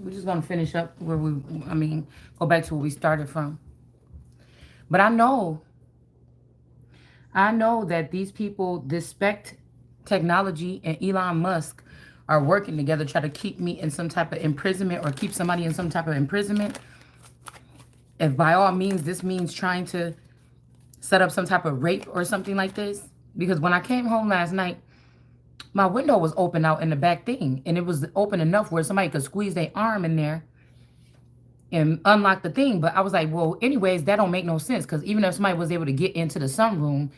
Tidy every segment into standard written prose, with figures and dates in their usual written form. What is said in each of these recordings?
We're just gonna finish up where go back to where we started from. But I know that these people, this spec technology and Elon Musk, are working together to try to keep me in some type of imprisonment or keep somebody in some type of imprisonment. If by all means this means trying to set up some type of rape or something like this. Because when I came home last night, my window was open out in the back thing, and it was open enough where somebody could squeeze their arm in there and unlock the thing. But I was like, well, anyways, that don't make no sense, because even if somebody was able to get into the sunroom,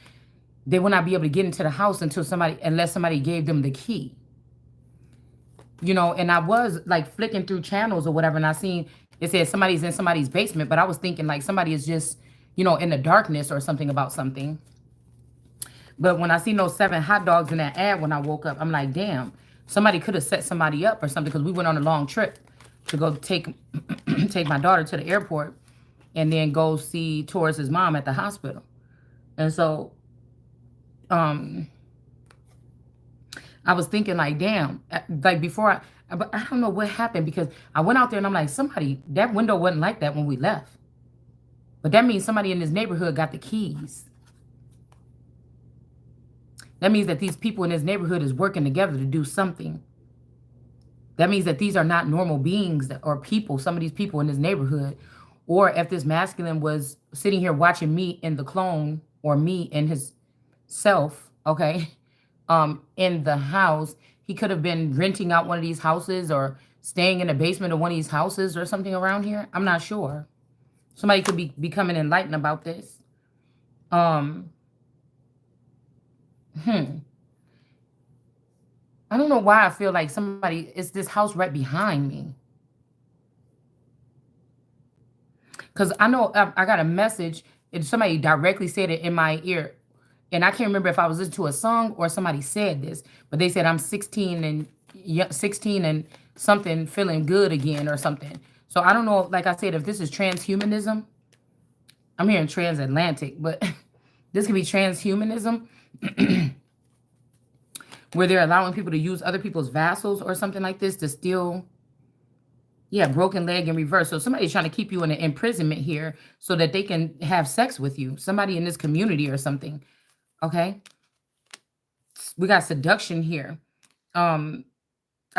they would not be able to get into the house unless somebody gave them the key. And I was like flicking through channels or whatever, and I seen it said somebody's in somebody's basement, but I was thinking like somebody is just, in the darkness or something about something. But when I seen those 7 hot dogs in that ad when I woke up, I'm like, damn, somebody could have set somebody up or something, because we went on a long trip to go take take my daughter to the airport and then go see Taurus's mom at the hospital. And so I was thinking like, damn, like but I don't know what happened, because I went out there and I'm like, that window wasn't like that when we left. But that means somebody in this neighborhood got the keys. That means that these people in this neighborhood is working together to do something. That means that these are not normal beings or people, some of these people in this neighborhood. Or if this masculine was sitting here watching me in the clone, or me in his self, okay, in the house, he could have been renting out one of these houses or staying in the basement of one of these houses or something around here. I'm not sure. Somebody could be becoming enlightened about this. Um, hmm. I don't know why I feel like it's this house right behind me. Because I know I got a message and somebody directly said it in my ear. And I can't remember if I was listening to a song or somebody said this, but they said I'm 16 and 16 and something, feeling good again or something. So I don't know, like I said, if this is transhumanism. I'm hearing transatlantic, but this could be transhumanism, where they're allowing people to use other people's vassals or something like this to steal. Yeah, broken leg in reverse. So somebody's trying to keep you in an imprisonment here so that they can have sex with you. Somebody in this community or something. Okay. We got seduction here. I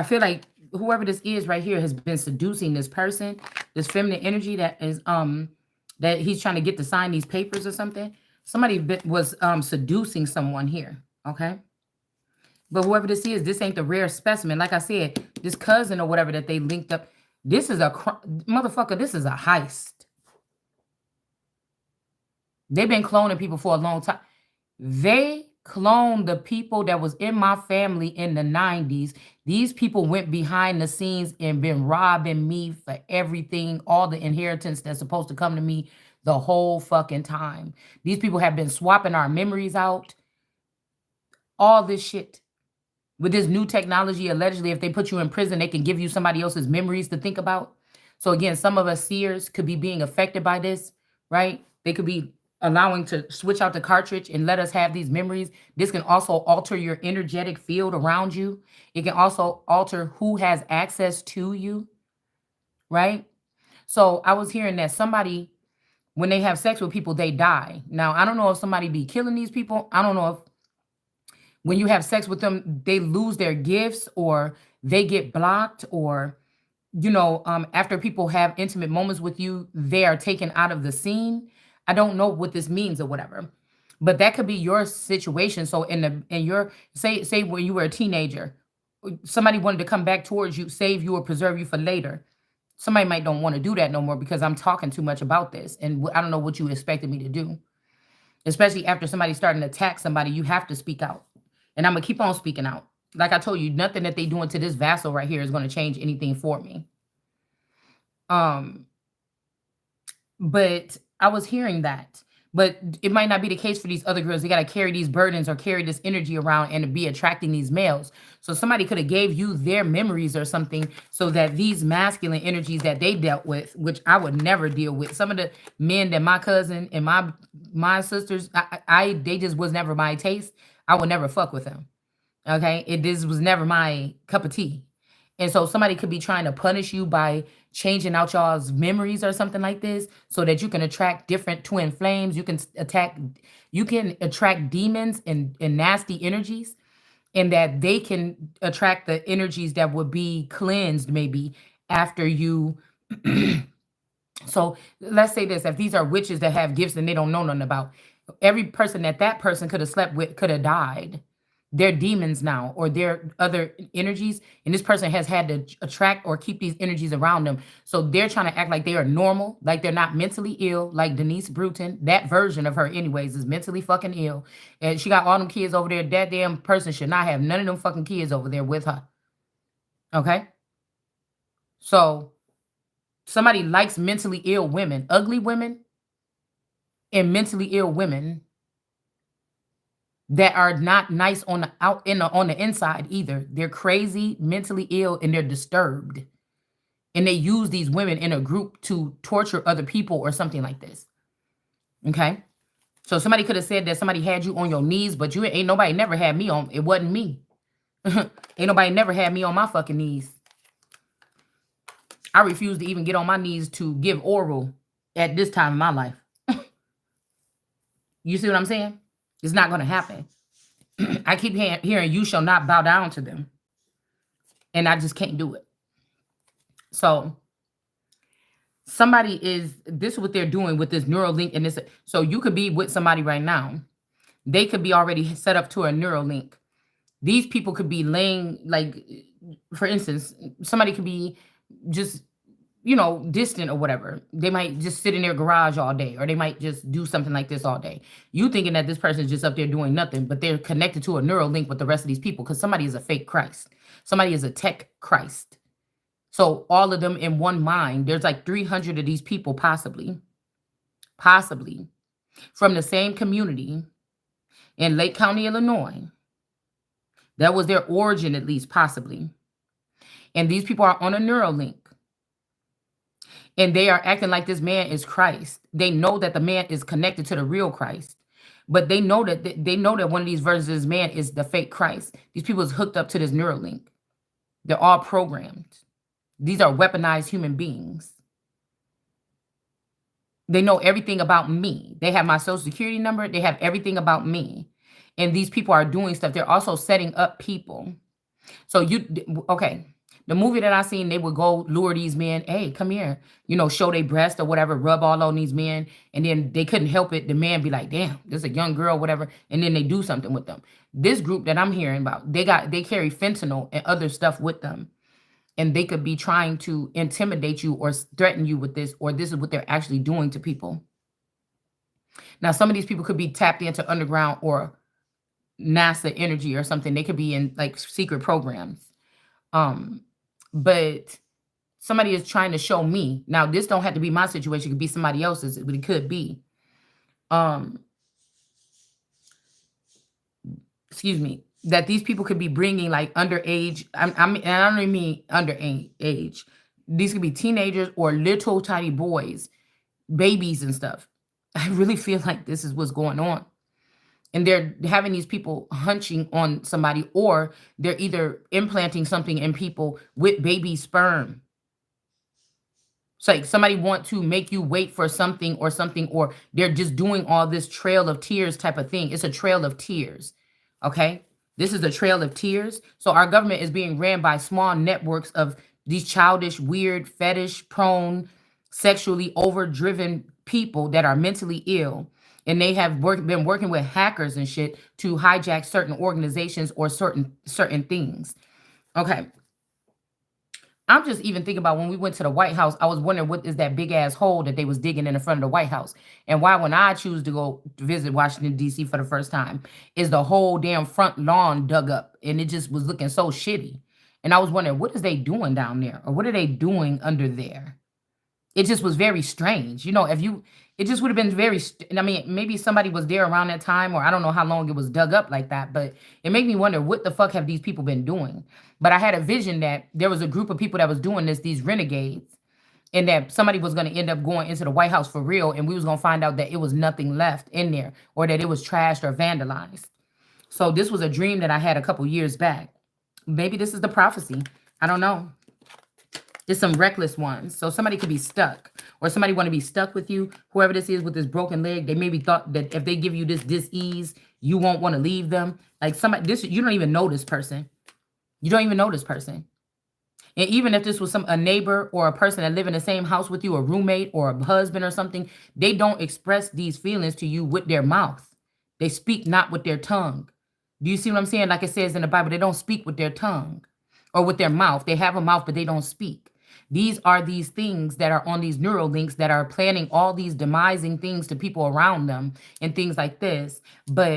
feel like whoever this is right here has been seducing this person, this feminine energy that he's trying to get to sign these papers or something. Somebody was seducing someone here. Okay. But whoever this ain't the rare specimen. Like I said, this cousin or whatever that they linked up. This is motherfucker. This is a heist. They've been cloning people for a long time. They cloned the people that was in my family in the 90s. These people went behind the scenes and been robbing me for everything, all the inheritance that's supposed to come to me the whole fucking time. These people have been swapping our memories out. All this shit. With this new technology, allegedly, if they put you in prison, they can give you somebody else's memories to think about. So again, some of us seers could be being affected by this, right? They could be allowing to switch out the cartridge and let us have these memories. This can also alter your energetic field around you. It can also alter who has access to you, right? So I was hearing that somebody, when they have sex with people, they die. Now, I don't know if somebody be killing these people. I don't know if when you have sex with them, they lose their gifts or they get blocked, or, after people have intimate moments with you, they are taken out of the scene. I don't know what this means or whatever, but that could be your situation. So in your say when you were a teenager, somebody wanted to come back towards you, save you or preserve you for later. Somebody might don't want to do that no more because I'm talking too much about this, and I don't know what you expected me to do. Especially after somebody starting to attack somebody, you have to speak out. And I'm gonna keep on speaking out. Like I told you, nothing that they doing to this vassal right here is gonna change anything for me. Um, but I was hearing that. But it might not be the case for these other girls. They gotta carry these burdens or carry this energy around and be attracting these males. So somebody could have gave you their memories or something so that these masculine energies that they dealt with, which I would never deal with. Some of the men that my cousin and my sisters, they just was never my taste. I would never fuck with them. Okay. This was never my cup of tea. And so somebody could be trying to punish you by changing out y'all's memories or something like this so that you can attract different twin flames. You can attract demons and nasty energies, and that they can attract the energies that would be cleansed maybe after you. So let's say this, if these are witches that have gifts and they don't know nothing about, every person that person could have slept with could have died. They're demons now, or they're other energies, and this person has had to attract or keep these energies around them. So they're trying to act like they are normal, like they're not mentally ill, like Denise Bruton. That version of her, anyways, is mentally fucking ill. And she got all them kids over there. That damn person should not have none of them fucking kids over there with her. Okay? So somebody likes mentally ill women, ugly women, and mentally ill women that are not nice on the on the inside either. They're crazy, mentally ill, and they're disturbed. And they use these women in a group to torture other people or something like this. Okay? So somebody could have said that somebody had you on your knees, but you ain't nobody never had me on. It wasn't me. Ain't nobody never had me on my fucking knees. I refuse to even get on my knees to give oral at this time in my life. You see what I'm saying? It's not going to happen. I keep hearing you shall not bow down to them. And I just can't do it. So this is what they're doing with this neural link. And this, so you could be with somebody right now. They could be already set up to a neural link. These people could be laying, like, for instance, somebody could be just, distant or whatever. They might just sit in their garage all day, or they might just do something like this all day. You thinking that this person is just up there doing nothing, but they're connected to a neural link with the rest of these people, because somebody is a fake Christ. Somebody is a tech Christ. So all of them in one mind, there's like 300 of these people possibly from the same community in Lake County, Illinois. That was their origin, at least possibly. And these people are on a neural link. And they are acting like this man is Christ. They know that the man is connected to the real Christ. But they know that one of these versions of this man is the fake Christ. These people is hooked up to this neural link. They're all programmed. These are weaponized human beings. They know everything about me. They have my social security number. They have everything about me. And these people are doing stuff. They're also setting up people. So okay. The movie that I seen, they would go lure these men. Hey, come here. Show their breast or whatever, rub all on these men. And then they couldn't help it. The man be like, damn, this is a young girl, whatever. And then they do something with them. This group that I'm hearing about, they carry fentanyl and other stuff with them. And they could be trying to intimidate you or threaten you with this, or this is what they're actually doing to people. Now, some of these people could be tapped into underground or NASA energy or something. They could be in like secret programs. But somebody is trying to show me. Now, this don't have to be my situation. It could be somebody else's, but it could be. Excuse me. That these people could be bringing like underage. And I don't even mean underage. These could be teenagers or little tiny boys, babies and stuff. I really feel like this is what's going on. And they're having these people hunching on somebody, or they're either implanting something in people with baby sperm. It's like somebody want to make you wait for something, or they're just doing all this trail of tears type of thing. It's a trail of tears. Okay? This is a trail of tears. So our government is being ran by small networks of these childish, weird, fetish-prone, sexually overdriven people that are mentally ill. And they have been working with hackers and shit to hijack certain organizations or certain things. Okay. I'm just even thinking about when we went to the White House, I was wondering what is that big ass hole that they was digging in the front of the White House. And why when I choose to go to visit Washington, D.C. for the first time, is the whole damn front lawn dug up. And it just was looking so shitty. And I was wondering, what is they doing down there? Or what are they doing under there? It just was very strange. It just would have been very, I mean, maybe somebody was there around that time, or I don't know how long it was dug up like that, but it made me wonder, what the fuck have these people been doing? But I had a vision that there was a group of people that was doing this, these renegades, and that somebody was going to end up going into the White House for real, and we was going to find out that it was nothing left in there, or that it was trashed or vandalized. So this was a dream that I had a couple years back. Maybe this is the prophecy. I don't know. There's some reckless ones. So somebody could be stuck, or somebody want to be stuck with you. Whoever this is with this broken leg, they maybe thought that if they give you this dis-ease, you won't want to leave them. Like somebody, this you don't even know this person. You don't even know this person. And even if this was a neighbor or a person that live in the same house with you, a roommate or a husband or something, they don't express these feelings to you with their mouth. They speak not with their tongue. Do you see what I'm saying? Like it says in the Bible, they don't speak with their tongue or with their mouth. They have a mouth, but they don't speak. These are these things that are on these neural links that are planning all these demising things to people around them and things like this,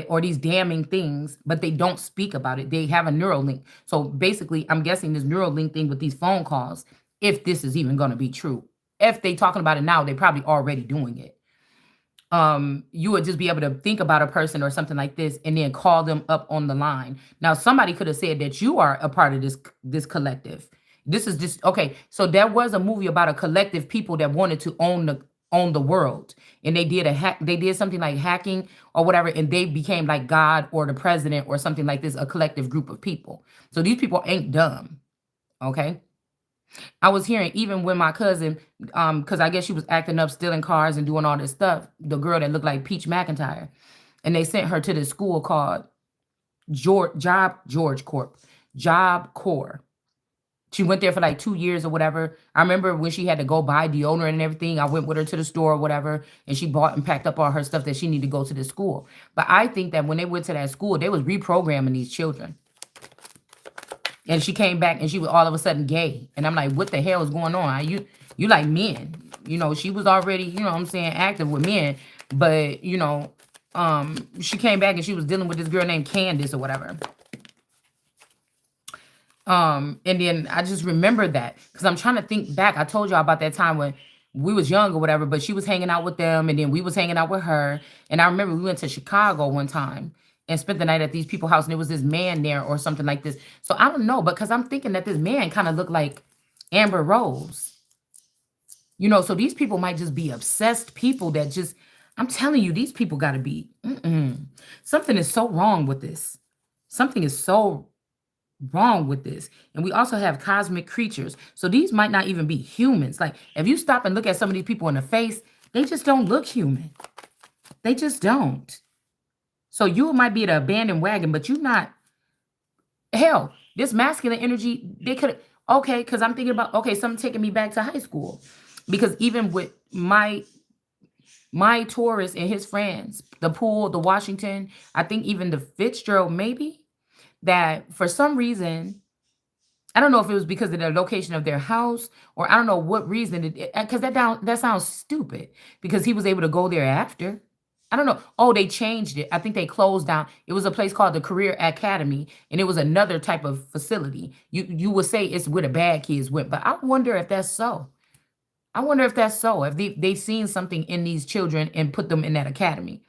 or these damning things, but they don't speak about it. They have a neural link. So basically, I'm guessing this neural link thing with these phone calls, if this is even going to be true. If they talking about it now, they probably already doing it. You would just be able to think about a person or something like this and then call them up on the line. Now, somebody could have said that you are a part of this collective. This is just okay. So there was a movie about a collective people that wanted to own the world, and they did a hack. They did something like hacking or whatever, and they became like God or the president or something like this. A collective group of people. So these people ain't dumb. Okay. I was hearing even when my cousin, because I guess she was acting up, stealing cars and doing all this stuff, the girl that looked like Peach McIntyre, and they sent her to this school called George Corp, Job Corps. She went there for like 2 years or whatever. I remember when she had to go buy deodorant and everything. I went with her to the store or whatever, and she bought and packed up all her stuff that she needed to go to this school. But I think that when they went to that school, they was reprogramming these children. And she came back and she was all of a sudden gay. And I'm like, what the hell is going on? You like men. You know, she was already, you know what I'm saying, active with men. But, you know, she came back and she was dealing with this girl named Candace or whatever. And then I just remember that because I'm trying to think back. I told y'all about that time when we was young or whatever, but she was hanging out with them and then we was hanging out with her. And I remember we went to Chicago one time and spent the night at these people's house, and there was this man there or something like this. So I don't know, because I'm thinking that this man kind of looked like Amber Rose. You know, so these people might just be obsessed people that just, I'm telling you, these people got to be, something is so wrong with this. Something is so wrong with this. And we also have cosmic creatures. So these might not even be humans. Like if you stop and look at some of these people in the face, they just don't look human. They just don't. So you might be at an abandoned wagon, but you're not. Hell, this masculine energy, they could, okay, because I'm thinking about, okay, something taking me back to high school. Because even with my Taurus and his friends, the Poole, the Washington, I think even the Fitzgerald, maybe, that for some reason, I don't know if it was because of the location of their house, or I don't know what reason, because that sounds stupid, because he was able to go there after. I don't know. Oh, they changed it. I think they closed down. It was a place called the Career Academy, and it was another type of facility. You would say it's where the bad kids went, but I wonder if that's so. I wonder if that's so. If they've seen something in these children and put them in that academy.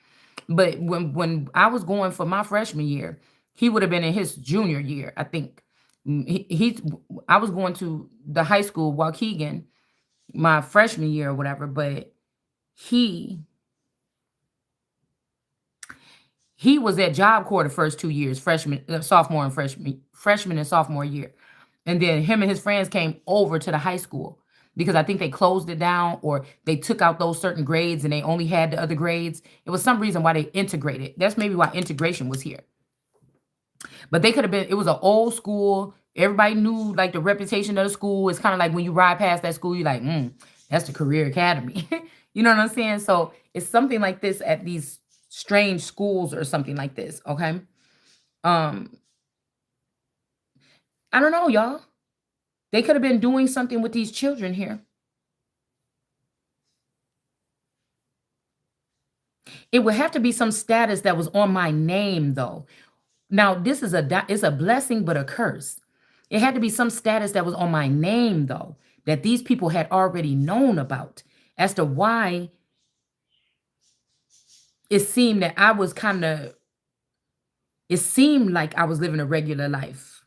But when I was going for my freshman year, he would have been in his junior year, I think. I was going to the high school, Waukegan, my freshman year or whatever, but he was at Job Corps the first 2 years, sophomore and freshman and sophomore year. And then him and his friends came over to the high school because I think they closed it down or they took out those certain grades and they only had the other grades. It was some reason why they integrated. That's maybe why integration was here. But they could have been, it was an old school. Everybody knew like the reputation of the school. It's kind of like when you ride past that school, you're like, that's the Career Academy. You know what I'm saying? So it's something like this at these strange schools or something like this. Okay. I don't know, y'all. They could have been doing something with these children here. It would have to be some status that was on my name, though. Now, this is it's a blessing, but a curse. It had to be some status that was on my name, though, that these people had already known about as to why it seemed that I was it seemed like I was living a regular life.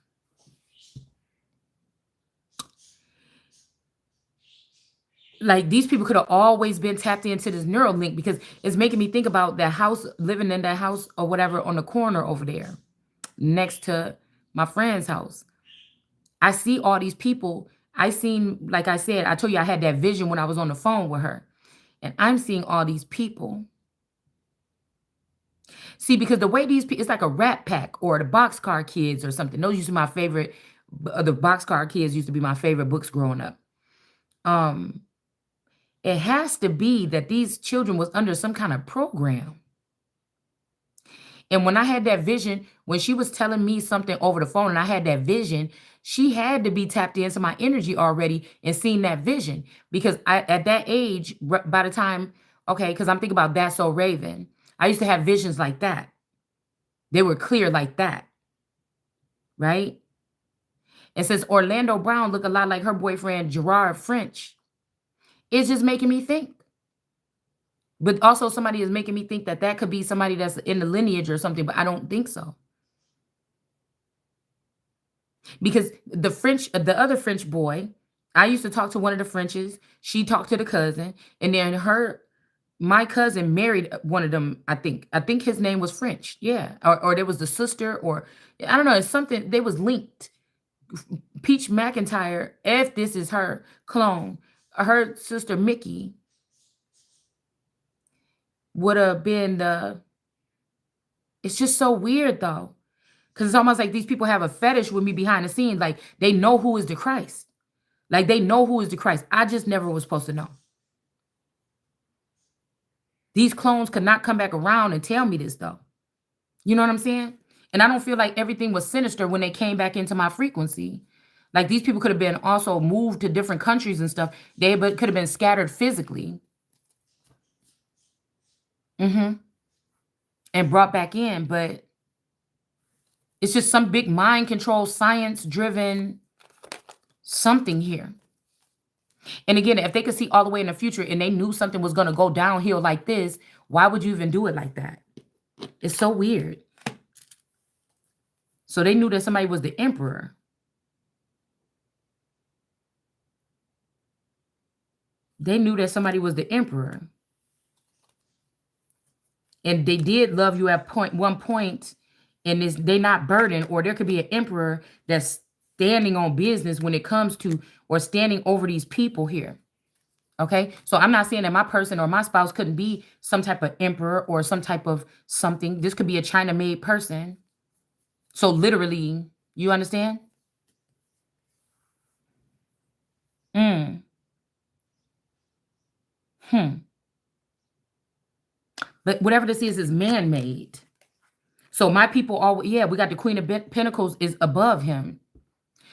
Like these people could have always been tapped into this neural link because it's making me think about that house, living in that house or whatever on the corner over there next to my friend's house. I see all these people. I seen, like I said, I told you I had that vision when I was on the phone with her. And I'm seeing all these people. See, because the way these people, it's like a Rat Pack or the Boxcar Kids or something. Those used to be my favorite. The Boxcar Kids used to be my favorite books growing up. Um, it has to be that these children was under some kind of program. And when I had that vision, when she was telling me something over the phone and I had that vision, she had to be tapped into my energy already and seen that vision. Because at that age, by the time, okay, because I'm thinking about That's So Raven, I used to have visions like that. They were clear like that, right? And since Orlando Brown looked a lot like her boyfriend, Gerard French, it's just making me think. But also somebody is making me think that that could be somebody that's in the lineage or something, but I don't think so. Because the other French boy, I used to talk to one of the Frenches. She talked to the cousin, and then my cousin married one of them. I think his name was French. Yeah, or there was the sister, or I don't know. It's something. They was linked. Peach McIntyre, if this is her clone, her sister Mickey would have been the. It's just so weird though, because it's almost like these people have a fetish with me behind the scenes. Like they know who is the Christ. Like, they know who is the Christ. I just never was supposed to know. These clones could not come back around and tell me this, though. You know what I'm saying? And I don't feel like everything was sinister when they came back into my frequency. Like, these people could have been also moved to different countries and stuff. Could have been scattered physically. And brought back in. But it's just some big mind control, science-driven something here. And again, if they could see all the way in the future and they knew something was going to go downhill like this, why would you even do it like that? It's so weird. So they knew that somebody was the emperor. They knew that somebody was the emperor. And they did love you at one point, and they not burdened, or there could be an emperor that's standing on business when it comes to, or standing over these people here. Okay, so I'm not saying that my person or my spouse couldn't be some type of emperor or some type of something. This could be a China-made person. So literally, you understand? Mm. But whatever this is man-made. So my people always, yeah, we got the Queen of Pentacles is above him.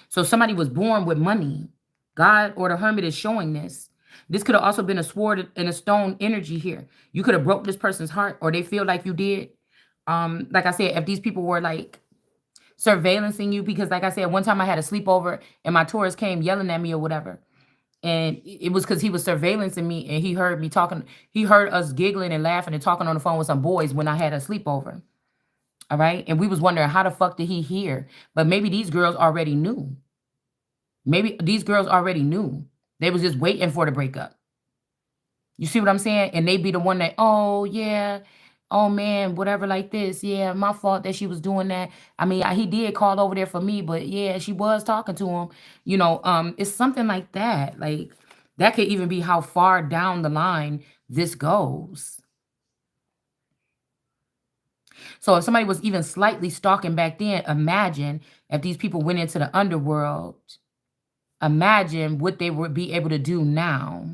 So somebody was born with money. God or the Hermit is showing this. This could have also been a sword and a stone energy here. You could have broke this person's heart, or they feel like you did. Like I said, if these people were like surveillancing you, because like I said, one time I had a sleepover and my tourist came yelling at me or whatever. And it was because he was surveillancing me and he heard me talking. He heard us giggling and laughing and talking on the phone with some boys when I had a sleepover. All right. And we was wondering how the fuck did he hear? But maybe these girls already knew. Maybe these girls already knew. They was just waiting for the breakup. You see what I'm saying? And they be the one that, oh yeah, oh man, whatever like this. Yeah, my fault that she was doing that. I mean, he did call over there for me, but yeah, she was talking to him. You know, it's something like that. Like that could even be how far down the line this goes. So if somebody was even slightly stalking back then, imagine if these people went into the underworld. Imagine what they would be able to do now.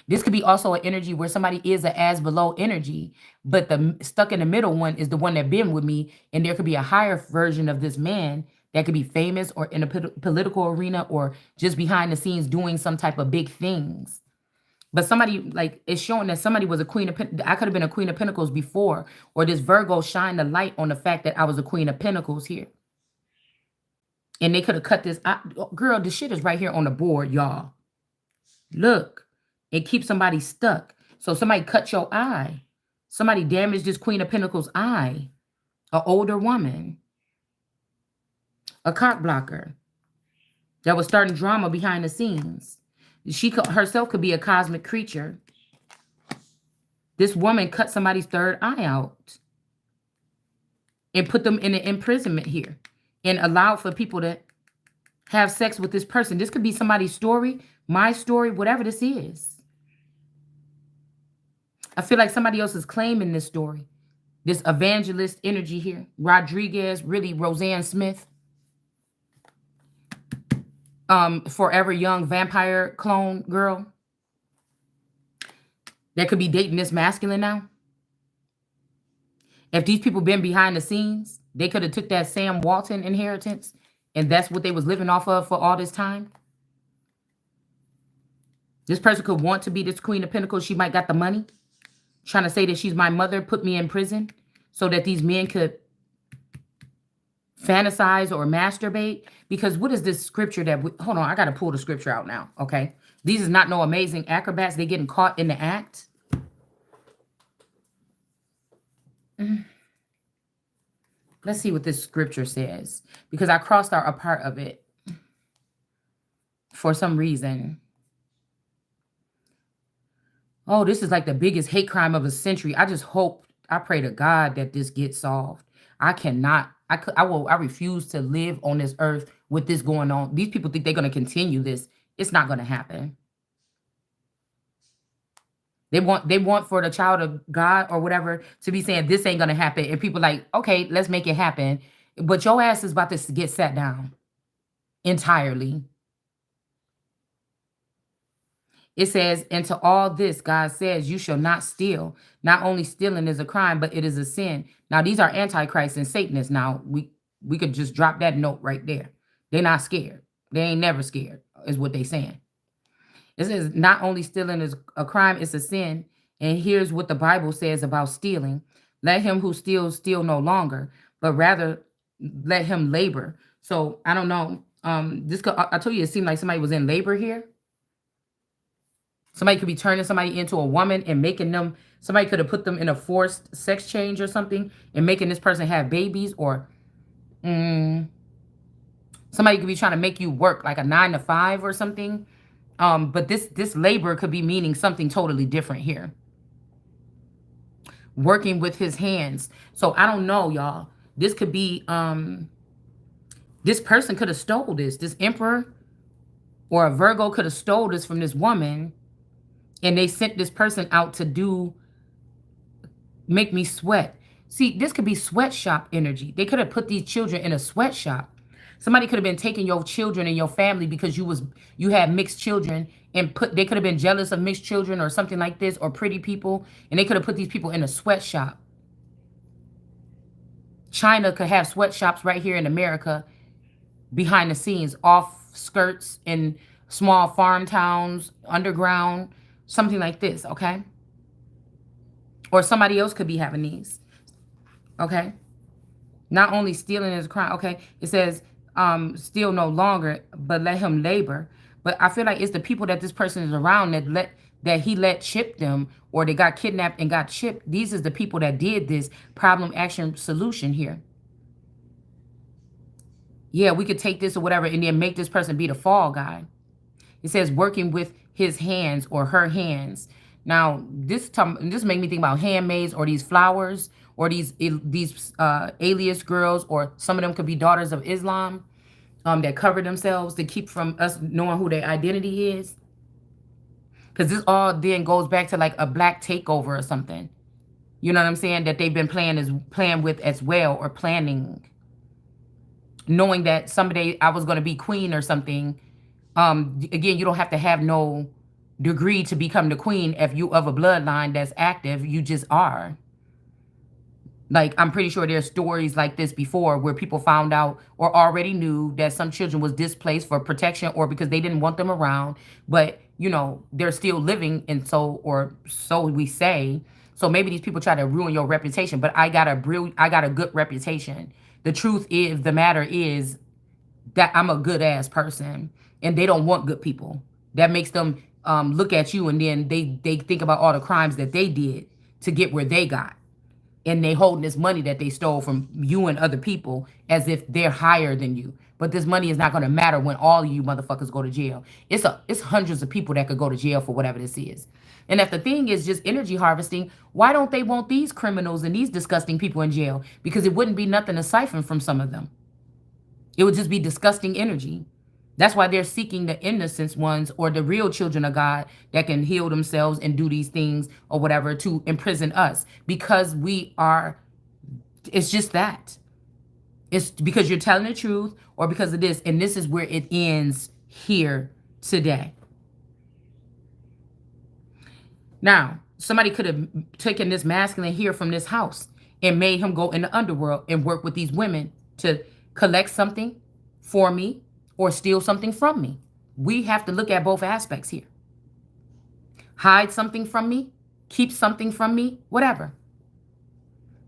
This could be also an energy where somebody is a as below energy, but the stuck in the middle one is the one that been with me, and there could be a higher version of this man that could be famous or in a political arena or just behind the scenes doing some type of big things. But somebody, like, it's showing that somebody was a queen of I could have been a queen of pentacles before, or this Virgo shined the light on the fact that I was a queen of pentacles here. And they could have cut this. Girl, the shit is right here on the board, y'all. Look, it keeps somebody stuck. So somebody cut your eye. Somebody damaged this Queen of Pentacles eye. An older woman. A cock blocker. That was starting drama behind the scenes. She herself could be a cosmic creature. This woman cut somebody's third eye out. And put them in an imprisonment here. and allowed for people to have sex with this person. This could be somebody's story, my story, whatever this is. I feel like somebody else is claiming this story. This evangelist energy here. Rodriguez, really Roseanne Smith. Forever young vampire clone girl that could be dating this masculine now. If these people been behind the scenes, they could have took that Sam Walton inheritance, and that's what they was living off of for all this time. This person could want to be this Queen of Pentacles. She might got the money, trying to say that she's my mother, put me in prison so that these men could fantasize or masturbate. Because what is this scripture that hold on, I got to pull the scripture out now, okay? These is not no amazing acrobats. They getting caught in the act. Let's see what this scripture says, because I crossed out a part of it for some reason. Oh, this is like the biggest hate crime of a century. I just hope, I pray to God that this gets solved. I cannot, I refuse to live on this earth with this going on. These people think they're going to continue this. It's not going to happen. They want for the child of God or whatever to be saying this ain't going to happen. And people like, okay, let's make it happen. But your ass is about to get sat down entirely. It says, and to all this, God says, you shall not steal. Not only stealing is a crime, but it is a sin. Now, these are antichrists and Satanists. Now, we could just drop that note right there. They're not scared. They ain't never scared, is what they saying. It says, not only stealing is a crime, it's a sin. And here's what the Bible says about stealing. Let him who steals steal no longer, but rather let him labor. So, I don't know. I told you it seemed like somebody was in labor here. Somebody could be turning somebody into a woman and making them, somebody could have put them in a forced sex change or something and making this person have babies, or somebody could be trying to make you work like a 9 to 5 or something. But this labor could be meaning something totally different here. Working with his hands. So I don't know, y'all. This could be, this person could have stole this. This emperor or a Virgo could have stole this from this woman. And they sent this person out to make me sweat. See, this could be sweatshop energy. They could have put these children in a sweatshop. Somebody could have been taking your children and your family because you had mixed children, and they could have been jealous of mixed children or something like this, or pretty people, and they could have put these people in a sweatshop. China could have sweatshops right here in America behind the scenes, off skirts in small farm towns, underground, something like this, okay? Or somebody else could be having these, okay? Not only stealing is a crime, okay? It says, steal no longer, but let him labor. But I feel like it's the people that this person is around that he let chip them, or they got kidnapped and got chipped. These is the people that did this problem, action, solution here. Yeah, we could take this or whatever and then make this person be the fall guy. It says working with his hands or her hands. Now, this make me think about handmaids or these flowers or these alias girls, or some of them could be daughters of Islam that cover themselves to keep from us knowing who their identity is. Because this all then goes back to like a black takeover or something. You know what I'm saying? That they've been playing with as well, or planning. Knowing that someday I was going to be queen or something. Again, you don't have to have no degree to become the queen. If you of a bloodline that's active, you just are. Like, I'm pretty sure there's stories like this before where people found out or already knew that some children was displaced for protection or because they didn't want them around. But, you know, they're still living, and so we say. So maybe these people try to ruin your reputation, but I got a good reputation. The truth is, the matter is that I'm a good ass person, and they don't want good people. That makes them look at you, and then they think about all the crimes that they did to get where they got. And they holding this money that they stole from you and other people as if they're higher than you. But this money is not going to matter when all of you motherfuckers go to jail. It's hundreds of people that could go to jail for whatever this is. And if the thing is just energy harvesting, why don't they want these criminals and these disgusting people in jail? Because it wouldn't be nothing to siphon from some of them. It would just be disgusting energy. That's why they're seeking the innocent ones or the real children of God that can heal themselves and do these things or whatever to imprison us, because we are, it's just that. It's because you're telling the truth or because of this. And this is where it ends here today. Now, somebody could have taken this masculine here from this house and made him go in the underworld and work with these women to collect something for me or steal something from me. We have to look at both aspects here. Hide something from me, keep something from me, whatever.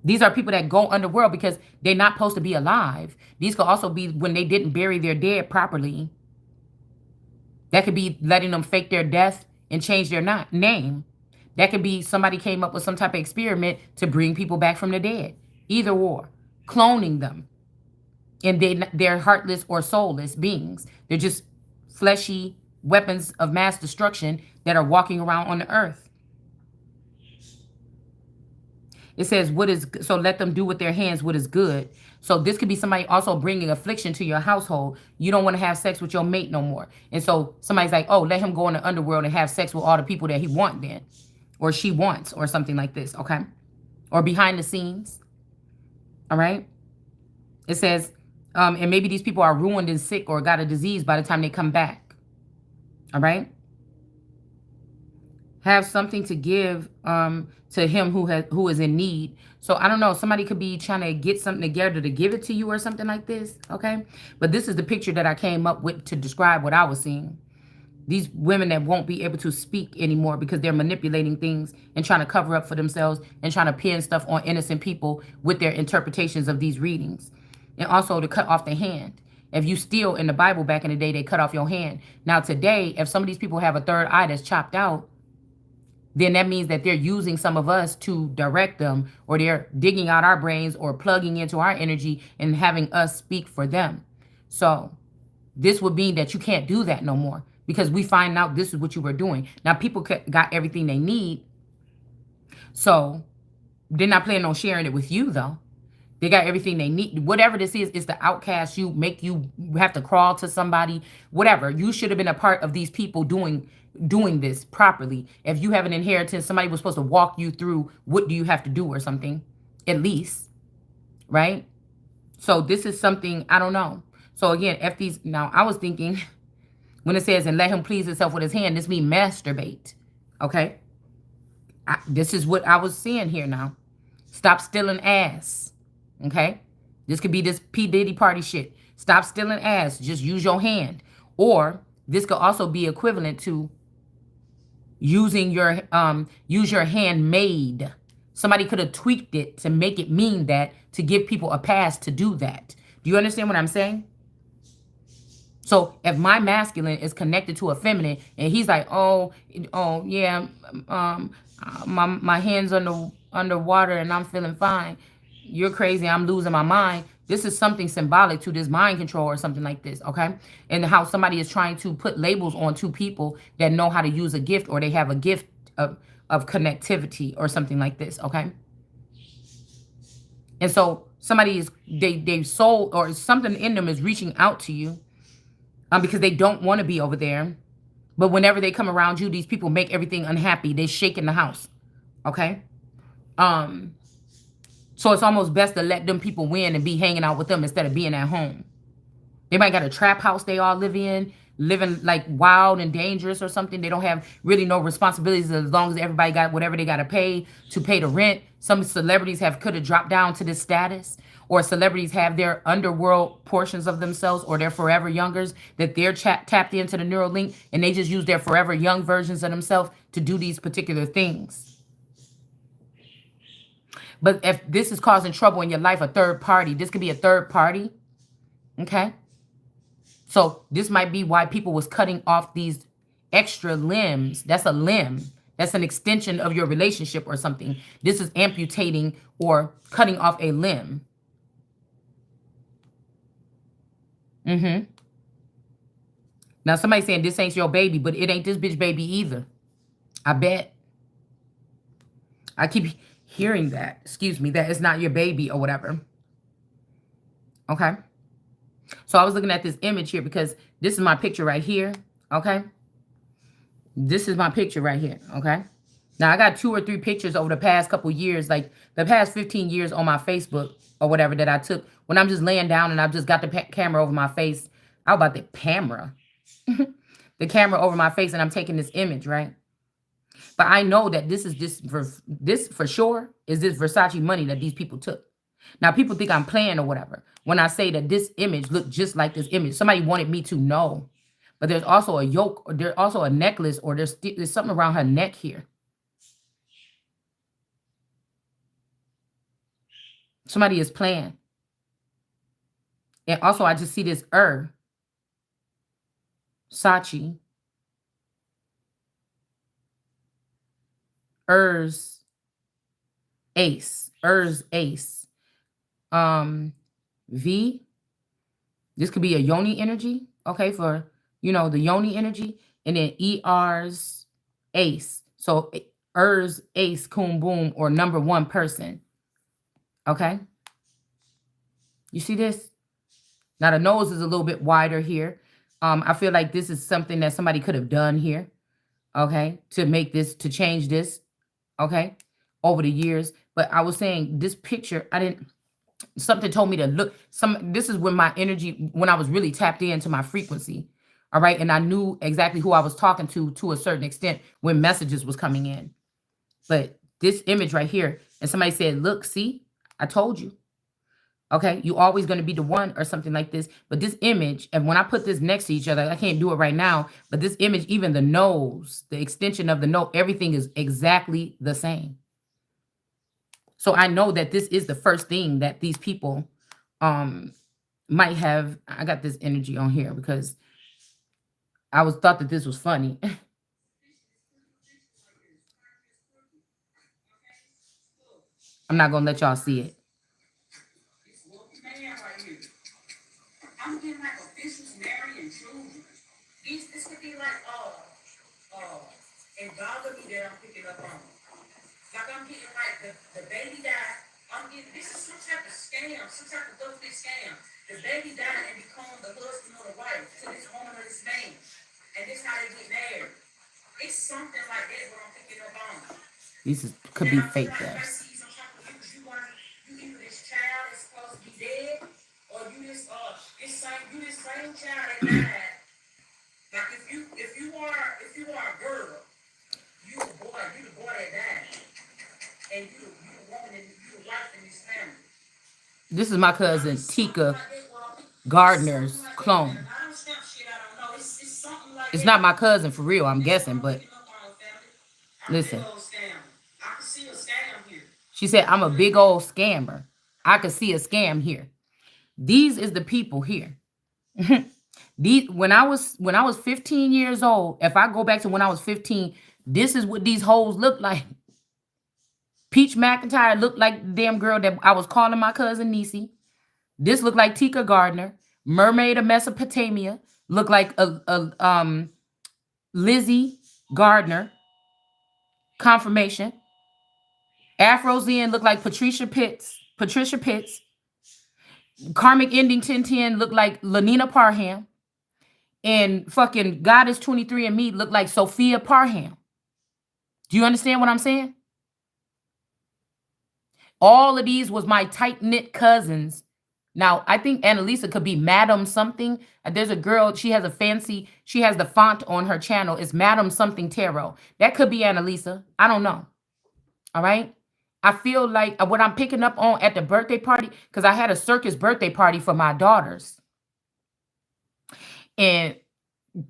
These are people that go underworld because they're not supposed to be alive. These could also be when they didn't bury their dead properly. That could be letting them fake their death and change their name. That could be somebody came up with some type of experiment to bring people back from the dead. Either or. Cloning them. And they're heartless or soulless beings. They're just fleshy weapons of mass destruction that are walking around on the earth. It says, so let them do with their hands what is good. So this could be somebody also bringing affliction to your household. You don't want to have sex with your mate no more. And so somebody's like, oh, let him go in the underworld and have sex with all the people that he wants then. Or she wants, or something like this, okay? Or behind the scenes, all right? It says, and maybe these people are ruined and sick or got a disease by the time they come back, all right? Have something to give to him who is in need. So I don't know, somebody could be trying to get something together to give it to you or something like this, okay? But this is the picture that I came up with to describe what I was seeing. These women that won't be able to speak anymore because they're manipulating things and trying to cover up for themselves and trying to pin stuff on innocent people with their interpretations of these readings. And also to cut off the hand. If you steal in the Bible back in the day, they cut off your hand. Now today, if some of these people have a third eye that's chopped out, then that means that they're using some of us to direct them, or they're digging out our brains or plugging into our energy and having us speak for them. So this would mean that you can't do that no more, because we find out this is what you were doing. Now, people got everything they need, so they're not planning on sharing it with you, though. They got everything they need. Whatever this is, it's the outcast you, make you have to crawl to somebody, whatever. You should have been a part of these people doing this properly. If you have an inheritance, somebody was supposed to walk you through what do you have to do or something, at least, right? So this is something, I don't know. So again, now I was thinking, when it says, and let him please himself with his hand, this means masturbate, okay? This is what I was seeing here now. Stop stealing ass, okay? This could be this P. Diddy party shit. Stop stealing ass. Just use your hand. Or this could also be equivalent to using use your handmade. Somebody could have tweaked it to make it mean that, to give people a pass to do that. Do you understand what I'm saying? So if my masculine is connected to a feminine and he's like, oh yeah, my hands underwater and I'm feeling fine. You're crazy. I'm losing my mind. This is something symbolic to this mind control or something like this, okay? And how somebody is trying to put labels on two people that know how to use a gift, or they have a gift of connectivity or something like this, okay? And so somebody is, they soul or something in them is reaching out to you because they don't want to be over there. But whenever they come around you, these people make everything unhappy. They shake in the house, okay? So it's almost best to let them people win and be hanging out with them instead of being at home. They might got a trap house they all live in, living like wild and dangerous or something. They don't have really no responsibilities as long as everybody got whatever they got to pay the rent. Some celebrities could have dropped down to this status, or celebrities have their underworld portions of themselves, or their forever youngers that they're tapped into the neural link, and they just use their forever young versions of themselves to do these particular things. But if this is causing trouble in your life, a third party, this could be a third party, okay? So this might be why people was cutting off these extra limbs. That's a limb. That's an extension of your relationship or something. This is amputating or cutting off a limb. Now somebody's saying this ain't your baby, but it ain't this bitch baby either. I bet. I keep hearing that, that it's not your baby or whatever. Okay. So I was looking at this image here because this is my picture right here. Okay. This is my picture right here. Okay. Now I got 2 or 3 pictures over the past couple years, like the past 15 years on my Facebook or whatever that I took when I'm just laying down and I've just got the camera over my face. How about the camera? The camera over my face and I'm taking this image, right? But I know that this for sure is this Versace money that these people took. Now people think I'm playing or whatever when I say that this image looked just like this image. Somebody wanted me to know, but there's also a yoke, or there's also a necklace, or there's something around her neck here. Somebody is playing. And also I just see this Sachi, Urs, Ace. V. This could be a yoni energy, okay, for the yoni energy, and then ER's ace. So Urs, ace, coon, boom, or number 1 person. Okay. You see this? Now the nose is a little bit wider here. I feel like this is something that somebody could have done here, okay, to change this, okay, over the years. But I was saying this picture, something told me to look. This is when my energy, when I was really tapped into my frequency, all right, and I knew exactly who I was talking to a certain extent when messages was coming in. But this image right here, and somebody said, "Look, see, I told you." Okay, you always going to be the one or something like this. But this image, and when I put this next to each other, I can't do it right now, but this image, even the nose, the extension of the nose, everything is exactly the same. So I know that this is the first thing that these people might have. I got this energy on here because I was thought that this was funny. I'm not going to let y'all see it. I'm getting like a business marrying children. This could be like endogamy that I'm picking up on. Like I'm getting like the baby died. I'm getting this is some type of scam, some type of government scam. The baby died and become the husband or the wife to this woman or this man, and this how they get married. It's something like that what I'm picking up on. Could be fake deaths. You either this child is supposed to be dead, or you this same child that died. Like if you are a girl, you the boy that died, and you the woman and you the wife in this family. This is my cousin Tika Gardner's clone. It's not my cousin for real, I'm guessing, but listen. She said, I'm a big old scammer. I could see a scam here. These is the people here. When I was 15 years old, if I go back to when I was 15, this is what these hoes look like. Peach McIntyre looked like the damn girl that I was calling my cousin Niecy. This looked like Tika Gardner. Mermaid of Mesopotamia looked like a Lizzie Gardner. Confirmation. Afrozian looked like Patricia Pitts. Karmic Ending 1010 looked like Lanina Parham. And fucking Goddess 23 and Me looked like Sophia Parham. Do you understand what I'm saying? All of these was my tight-knit cousins. Now, I think Annalisa could be Madam something. There's a girl, she has the font on her channel. It's Madam something Tarot. That could be Annalisa. I don't know. All right? I feel like what I'm picking up on at the birthday party, because I had a circus birthday party for my daughters. And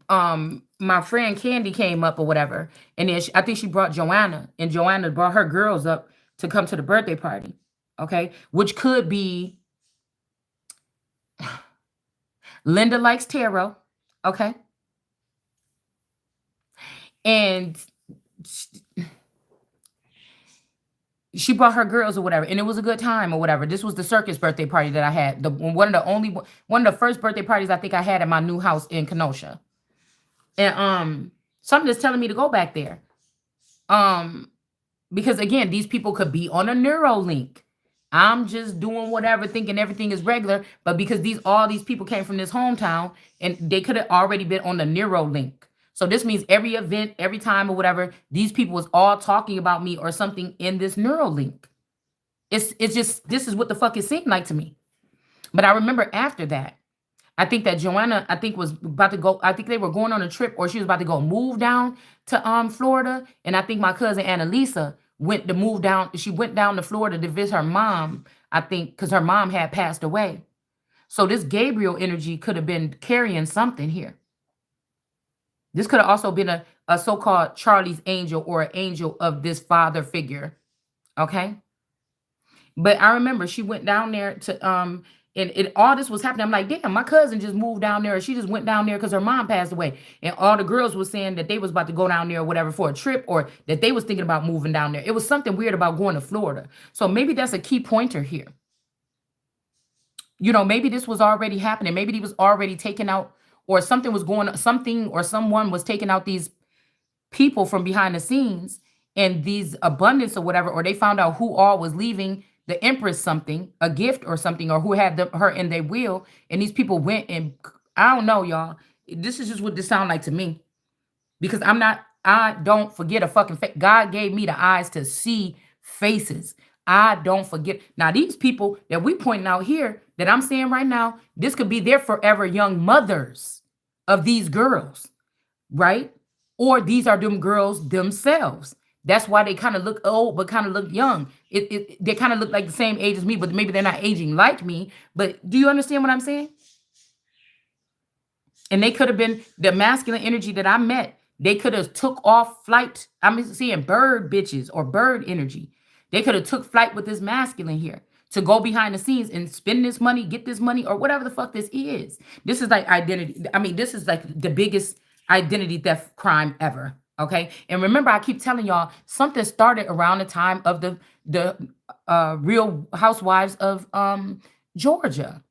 my friend Candy came up or whatever. And then I think she brought Joanna. And Joanna brought her girls up to come to the birthday party. Okay? Which could be Linda likes tarot. Okay? And she brought her girls or whatever, and it was a good time or whatever. This was the circus birthday party that I had. One of the first birthday parties I think I had at my new house in Kenosha. And something is telling me to go back there. Because again, these people could be on a Neuralink. I'm just doing whatever, thinking everything is regular. But because all these people came from this hometown, and they could have already been on the Nero link. So this means every event, every time or whatever, these people was all talking about me or something in this Neuro link. It's just, this is what the fuck it seemed like to me. But I remember after that, I think that Joanna, I think, was about to go. I think they were going on a trip, or she was about to go move down to Florida. And I think my cousin Annalisa went to move down. She went down to Florida to visit her mom. I think because her mom had passed away. So this Gabriel energy could have been carrying something here. This could have also been a so-called Charlie's angel, or an angel of this father figure. Okay. But I remember she went down there to and all this was happening. I'm like, damn, my cousin just moved down there. Or she just went down there because her mom passed away. And all the girls were saying that they was about to go down there or whatever for a trip, or that they was thinking about moving down there. It was something weird about going to Florida. So maybe that's a key pointer here. Maybe this was already happening. Maybe he was already taking out, or something was going on, something or someone was taking out these people from behind the scenes, and these abundance or whatever, or they found out who all was leaving the Empress something, a gift or something, or who had her in their will, and these people went, and I don't know, y'all. This is just what this sound like to me, because I don't forget a fucking face. God gave me the eyes to see faces. I don't forget. Now, these people that we pointing out here, that I'm saying right now, this could be their forever young mothers of these girls, right? Or these are them girls themselves. That's why they kind of look old, but kind of look young. They kind of look like the same age as me, but maybe they're not aging like me. But do you understand what I'm saying? And they could have been the masculine energy that I met. They could have took off flight. I'm seeing bird bitches or bird energy. They could have took flight with this masculine here to go behind the scenes and spend this money, get this money, or whatever the fuck this is. This is like identity. I mean, this is like the biggest identity theft crime ever. Okay. And remember, I keep telling y'all, something started around the time of the Real Housewives of Georgia.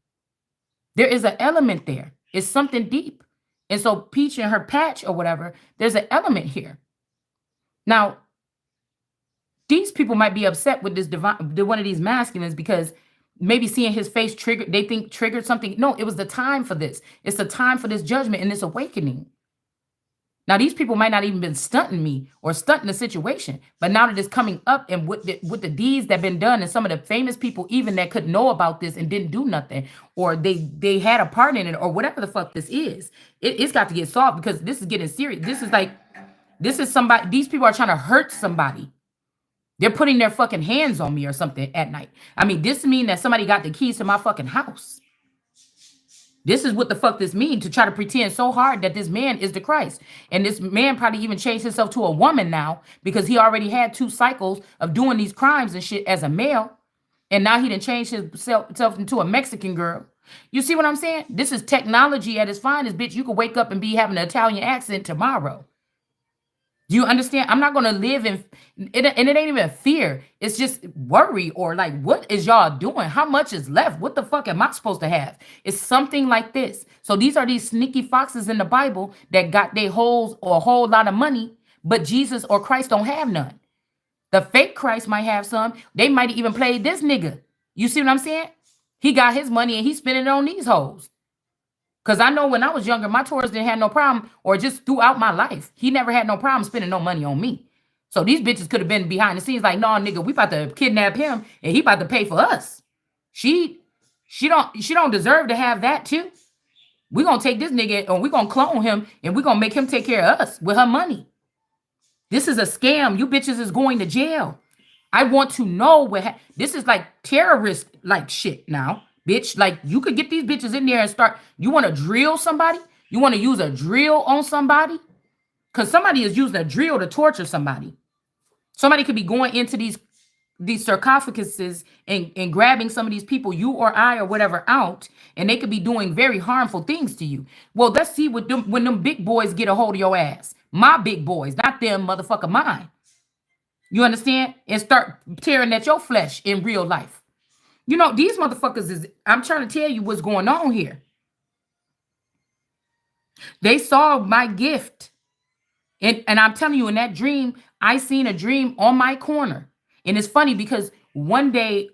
There is an element there. It's something deep. And so Peach and her patch or whatever, there's an element here. Now, these people might be upset with this one of these masculines, because maybe seeing his face triggered, they think triggered something. No, it was the time for this. It's the time for this judgment and this awakening. Now, these people might not even been stunting me or stunting the situation, but now that it's coming up, and with the deeds that been done, and some of the famous people even that could know about this and didn't do nothing, or they had a part in it, or whatever the fuck this is, it's got to get solved, because this is getting serious. This is somebody, these people are trying to hurt somebody. They're putting their fucking hands on me or something at night. I mean, this means that somebody got the keys to my fucking house. This is what the fuck this means, to try to pretend so hard that this man is the Christ. And this man probably even changed himself to a woman now, because he already had 2 cycles of doing these crimes and shit as a male. And now he done changed himself into a Mexican girl. You see what I'm saying? This is technology at its finest, bitch. You could wake up and be having an Italian accent tomorrow. Do you understand? I'm not going to live in it, and it ain't even fear. It's just worry, or like, what is y'all doing? How much is left? What the fuck am I supposed to have? It's something like this. So these are these sneaky foxes in the Bible that got their holes or a whole lot of money, but Jesus or Christ don't have none. The fake Christ might have some. They might even play this nigga. You see what I'm saying? He got his money and he's spending it on these hoes. Because I know when I was younger, my Taurus didn't have no problem, or just throughout my life, he never had no problem spending no money on me. So these bitches could have been behind the scenes like, no, nigga, we about to kidnap him and he about to pay for us. She don't deserve to have that too. We gonna take this nigga and we gonna clone him and we gonna make him take care of us with her money. This is a scam. You bitches is going to jail. I want to know what this is like, terrorist like shit now. Bitch, like, you could get these bitches in there and start. You want to drill somebody? You want to use a drill on somebody? Because somebody is using a drill to torture somebody. Somebody could be going into these sarcophaguses and grabbing some of these people, you or I or whatever, out, and they could be doing very harmful things to you. Well, let's see what when them big boys get a hold of your ass. My big boys, not them motherfucker mine. You understand? And start tearing at your flesh in real life. You know, these motherfuckers is, I'm trying to tell you what's going on here. They saw my gift. And I'm telling you, in that dream, I seen a dream on my corner. And it's funny because one day,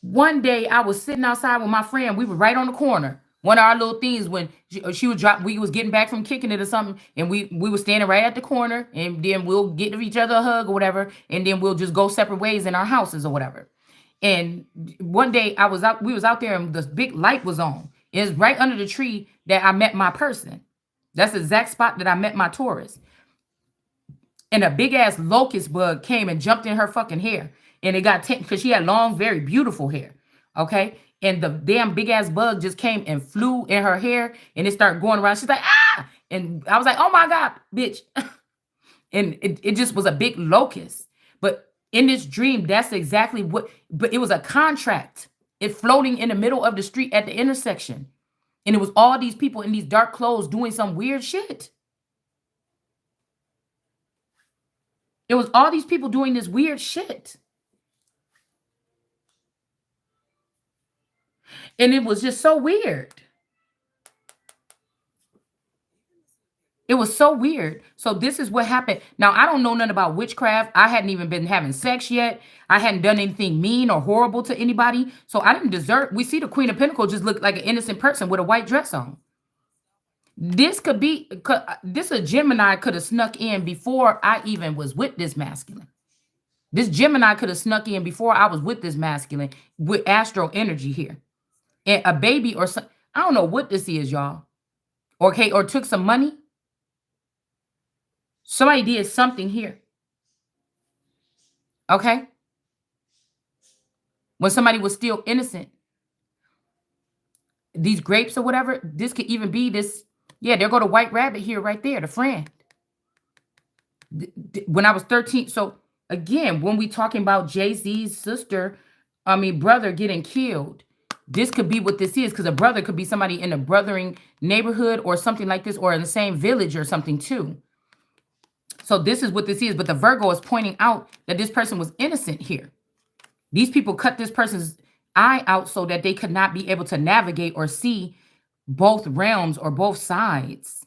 one day I was sitting outside with my friend. We were right on the corner. One of our little things when she was drop, we was getting back from kicking it or something, and we were standing right at the corner, and then we'll give each other a hug or whatever, and then we'll just go separate ways in our houses or whatever. And one day I was out, we was out there, and this big light was on. It's right under the tree that I met my person. That's the exact spot that I met my Taurus. And a big ass locust bug came and jumped in her fucking hair. And it got taken because she had long, very beautiful hair. Okay. And the damn big ass bug just came and flew in her hair and it started going around. She's like, ah. And I was like, oh my God, bitch. And it just was a big locust. But in this dream, that's exactly what, but it was a contract. It floating in the middle of the street at the intersection. And it was all these people in these dark clothes doing some weird shit. It was all these people doing this weird shit. And it was just so weird. It was so weird. So this is what happened. Now, I don't know nothing about witchcraft. I hadn't even been having sex yet. I hadn't done anything mean or horrible to anybody. So I didn't deserve. We see the Queen of Pentacles just look like an innocent person with a white dress on. This could be, this a Gemini could have snuck in before I even was with this masculine. This Gemini could have snuck in before I was with this masculine with astral energy here. And a baby or some, I don't know what this is, y'all. Okay, or took some money. Somebody did something here. Okay. When somebody was still innocent. These grapes or whatever, this could even be this. Yeah, there go the white rabbit here right there, the friend. When I was 13. So again, when we talking about Jay-Z's sister, brother getting killed, this could be what this is, because a brother could be somebody in a brothering neighborhood or something like this, or in the same village or something too. So this is what this is. But the Virgo is pointing out that this person was innocent here. These people cut this person's eye out so that they could not be able to navigate or see both realms or both sides.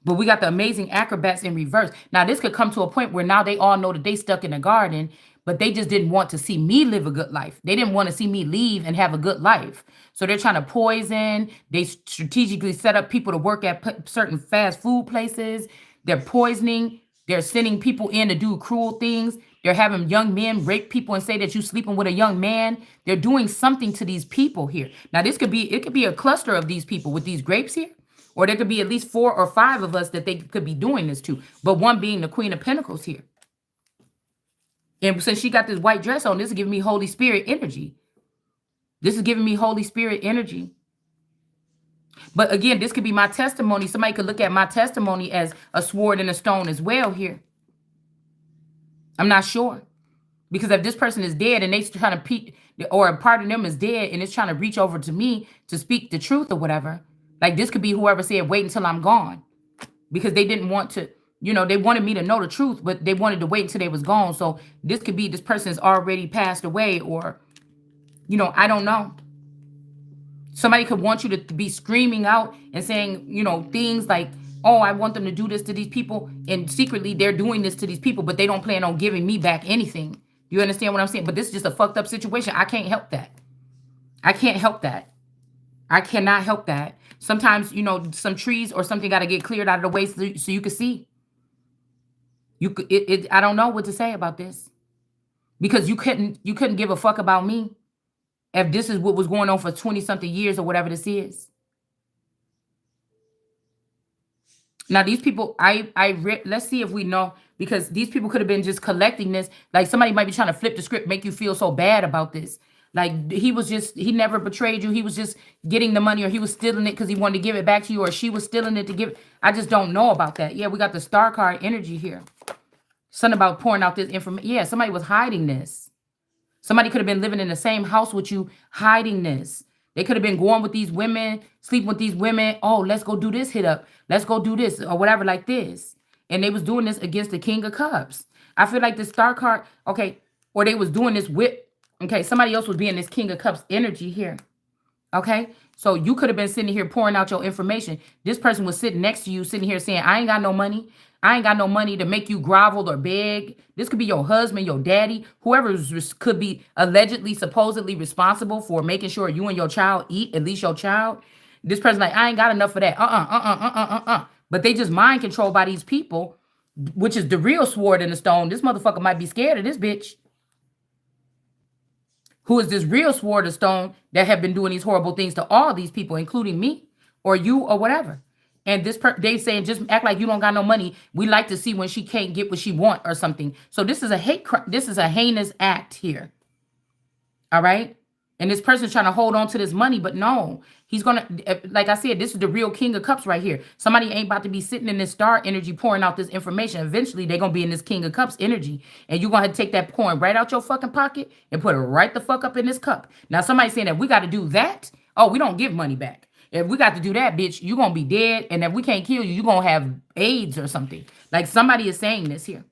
But we got the amazing acrobats in reverse. Now, this could come to a point where now they all know that they stuck in a garden, but they just didn't want to see me live a good life. They didn't want to see me leave and have a good life. So they're trying to poison. They strategically set up people to work at certain fast food places. They're poisoning. They're sending people in to do cruel things. They're having young men rape people and say that you're sleeping with a young man. They're doing something to these people here. Now, it could be a cluster of these people with these grapes here. Or there could be at least 4 or 5 of us that they could be doing this to. But one being the Queen of Pentacles here. And since she got this white dress on, this is giving me Holy Spirit energy. This is giving me Holy Spirit energy. But again, this could be my testimony. Somebody could look at my testimony as a sword and a stone as well here. I'm not sure. Because if this person is dead and they're trying to peek, or a part of them is dead and it's trying to reach over to me to speak the truth or whatever, like this could be whoever said, wait until I'm gone. Because they didn't want to, they wanted me to know the truth, but they wanted to wait until they was gone. So this could be this person's already passed away, or, I don't know. Somebody could want you to be screaming out and saying, things like, oh, I want them to do this to these people. And secretly they're doing this to these people, but they don't plan on giving me back anything. You understand what I'm saying? But this is just a fucked up situation. I can't help that. I can't help that. I cannot help that. Sometimes, some trees or something got to get cleared out of the way so you can see. I don't know what to say about this. Because you couldn't give a fuck about me if this is what was going on for 20-something years or whatever this is. Now, these people, let's see if we know, because these people could have been just collecting this. Like somebody might be trying to flip the script, make you feel so bad about this. Like he never betrayed you. He was just getting the money, or he was stealing it because he wanted to give it back to you, or she was stealing it to give it. I just don't know about that. Yeah, we got the star card energy here. Something about pouring out this information. Yeah, somebody was hiding this. Somebody could have been living in the same house with you, hiding this. They could have been going with these women, sleeping with these women. Oh, let's go do this hit up. Let's go do this or whatever like this. And they was doing this against the King of Cups. I feel like the star card, okay, or they was doing this with, okay, somebody else was being this King of Cups energy here. Okay? So you could have been sitting here pouring out your information. This person was sitting next to you, sitting here saying, I ain't got no money. I ain't got no money to make you grovel or beg. This could be your husband, your daddy, whoever could be allegedly, supposedly responsible for making sure you and your child eat, at least your child. This person like, I ain't got enough of that. But they just mind controlled by these people, which is the real sword in the stone. This motherfucker might be scared of this bitch, who is this real sword of stone that have been doing these horrible things to all these people, including me or you or whatever. And they saying, just act like you don't got no money. We like to see when she can't get what she want or something. So this is a hate crime. This is a heinous act here. All right. And this person's trying to hold on to this money, but no, he's going to, like I said, this is the real King of Cups right here. Somebody ain't about to be sitting in this star energy pouring out this information. Eventually, they're going to be in this King of Cups energy. And you're going to take that pouring right out your fucking pocket and put it right the fuck up in this cup. Now, somebody's saying that we got to do that. Oh, we don't give money back. If we got to do that, bitch, you're going to be dead. And if we can't kill you, you're going to have AIDS or something. Like somebody is saying this here.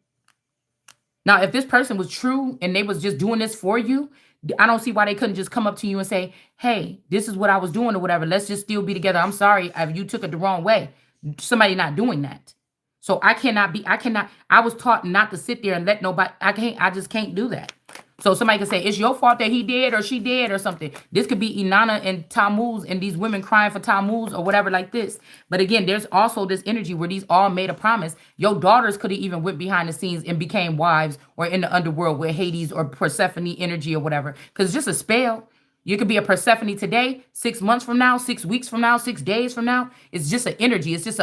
Now, if this person was true and they was just doing this for you, I don't see why they couldn't just come up to you and say, hey, this is what I was doing or whatever. Let's just still be together. I'm sorry if you took it the wrong way. Somebody not doing that. So I was taught not to sit there and let nobody, I just can't do that. So somebody can say, it's your fault that he did or she did or something. This could be Inanna and Tammuz and these women crying for Tammuz or whatever like this. But again, there's also this energy where these all made a promise. Your daughters could have even went behind the scenes and became wives or in the underworld with Hades or Persephone energy or whatever. Because it's just a spell. You could be a Persephone today, 6 months from now, 6 weeks from now, 6 days from now. It's just an energy. It's just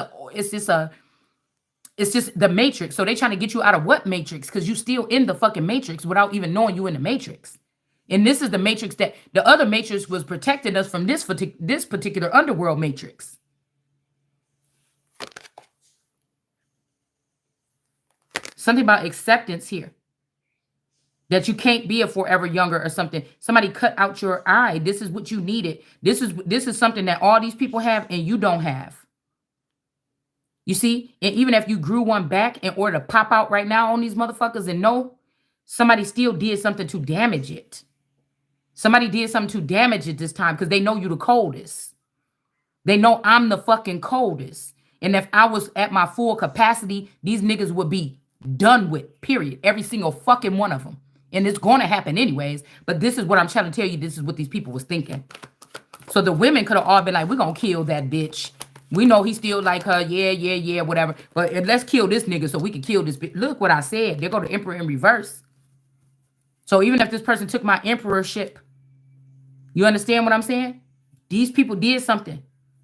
the matrix. So they trying to get you out of what matrix? Because you still in the fucking matrix without even knowing you in the matrix. And this is the matrix that the other matrix was protecting us from this particular underworld matrix. Something about acceptance here. That you can't be a forever younger or something. Somebody cut out your eye. This is what you needed. This is something that all these people have and you don't have. You see, and even if you grew one back in order to pop out right now on these motherfuckers and no, somebody still did something to damage it. Somebody did something to damage it this time because they know you the coldest. They know I'm the fucking coldest. And if I was at my full capacity, these niggas would be done with, period. Every single fucking one of them. And it's going to happen anyways. But this is what I'm trying to tell you. This is what these people was thinking. So the women could have all been like, we're going to kill that bitch. We know he still like her. Yeah, whatever. But let's kill this nigga so we can kill this bitch. Look what I said. There go the emperor in reverse. So even if this person took my emperorship, you understand what I'm saying? These people did something.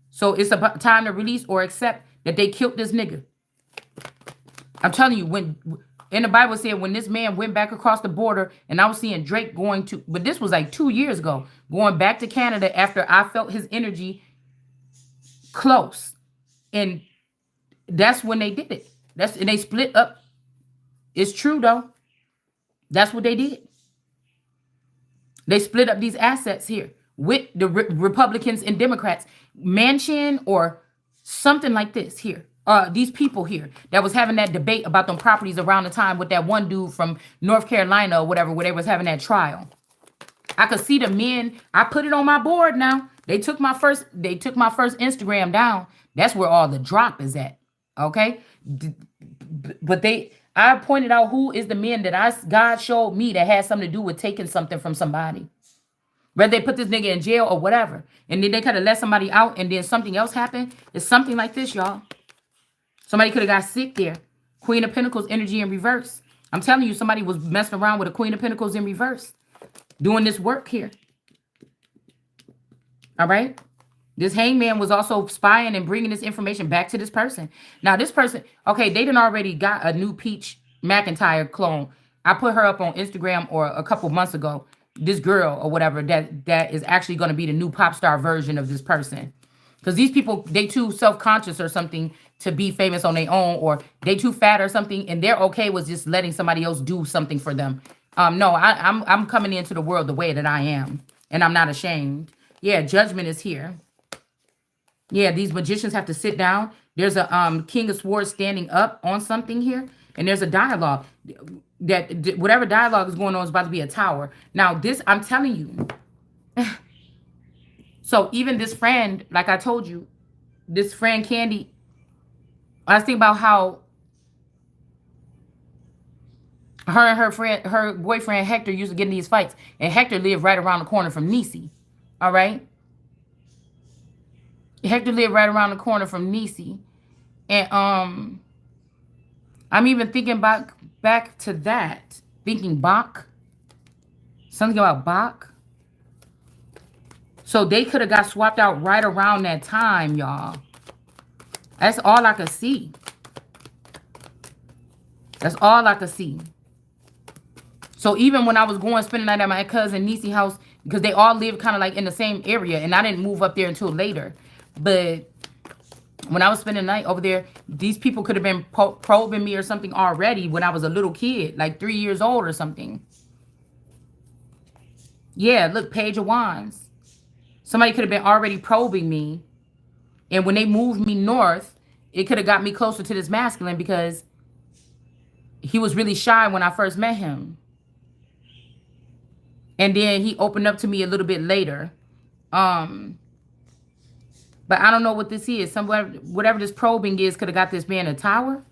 So it's about time to release or accept that they killed this nigga. I'm telling you, when in the Bible said when this man went back across the border and I was seeing Drake going to, but this was like 2 years ago, going back to Canada after I felt his energy close. And that's when they did it. And they split up. It's true though. That's what they did. They split up these assets here with the Republicans and Democrats. Manchin or something like this here. These people here that was having that debate about them properties around the time with that one dude from North Carolina or whatever, where they was having that trial. I could see the men. I put it on my board now. They took my first Instagram down. That's where all the drop is at. Okay. But I pointed out who is the men that God showed me that had something to do with taking something from somebody. Whether they put this nigga in jail or whatever. And then they could have let somebody out and then something else happened. It's something like this, y'all. Somebody could have got sick there. Queen of Pentacles energy in reverse. I'm telling you, somebody was messing around with a Queen of Pentacles in reverse. Doing this work here. All right. This hangman was also spying and bringing this information back to this person. Now, this person, okay, they done already got a new Peach McIntyre clone. I put her up on Instagram or a couple months ago. This girl or whatever that is actually going to be the new pop star version of this person. Because these people, they too self-conscious or something to be famous on their own, or they too fat or something, and they're okay with just letting somebody else do something for them. No, I'm coming into the world the way that I am, and I'm not ashamed. Yeah, judgment is here. Yeah, these magicians have to sit down. There's a King of Swords standing up on something here, and there's a dialogue. That whatever dialogue is going on is about to be a tower. Now, this, I'm telling you. So even this friend, like I told you, this friend Candy, I was thinking about how her and her boyfriend Hector used to get in these fights. And Hector lived right around the corner from Niecy. All right? Hector lived right around the corner from Niecy. And I'm even thinking back to that. Thinking Bach. Something about Bach. So they could have got swapped out right around that time, y'all. That's all I could see. That's all I could see. So even when I was going spending the night at my cousin Niecy house, because they all lived kind of like in the same area, and I didn't move up there until later. But when I was spending the night over there, these people could have been probing me or something already when I was a little kid, like 3 years old or something. Yeah, look, Page of Wands. Somebody could have been already probing me. And when they moved me north, it could have got me closer to this masculine because he was really shy when I first met him. And then he opened up to me a little bit later. But I don't know what this is. Whatever this probing is could have got this man a tower.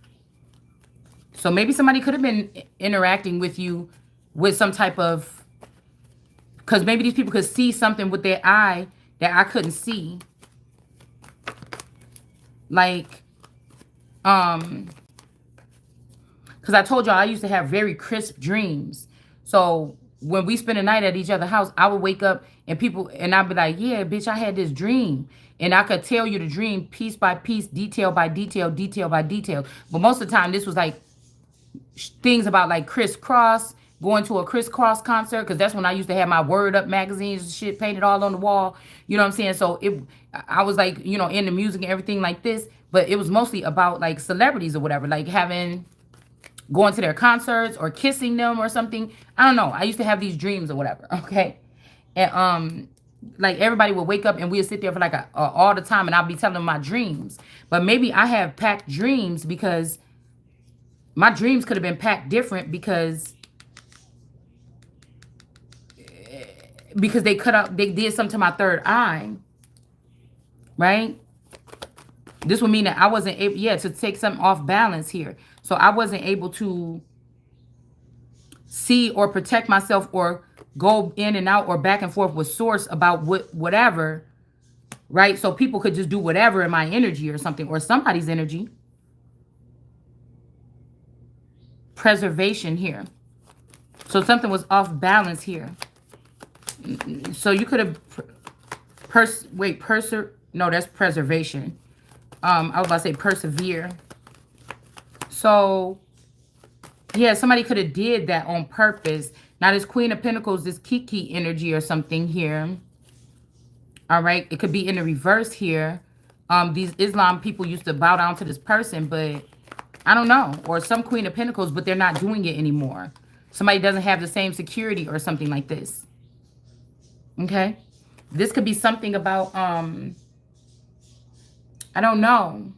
So maybe somebody could have been interacting with you with some type of... Because maybe these people could see something with their eye that I couldn't see. Like, because I told y'all I used to have very crisp dreams. So when we spend the night at each other's house, I would wake up and I'd be like, yeah, bitch, I had this dream. And I could tell you the dream piece by piece, detail by detail, detail by detail. But most of the time, this was like things about like crisscross, going to a crisscross concert, because that's when I used to have my Word Up magazines and shit painted all on the wall. You know what I'm saying? So I was like, you know, into music and everything like this. But it was mostly about like celebrities or whatever, like going to their concerts or kissing them or something. I don't know. I used to have these dreams or whatever. Okay. And like everybody would wake up and we'd sit there for like all the time and I'll be telling them my dreams. But maybe I have packed dreams because my dreams could have been packed different because they did something to my third eye. Right? This would mean that I wasn't able, to take something off balance here. So I wasn't able to see or protect myself or go in and out or back and forth with source about whatever, right? So people could just do whatever in my energy or something, or somebody's energy. Preservation here. So something was off balance here. So you could have, no, that's preservation. I was about to say persevere. So, yeah, somebody could have did that on purpose. Now, this Queen of Pentacles, this Kiki energy or something here. All right. It could be in the reverse here. These Islam people used to bow down to this person, but I don't know. Or some Queen of Pentacles, but they're not doing it anymore. Somebody doesn't have the same security or something like this. Okay. This could be something about, I don't know.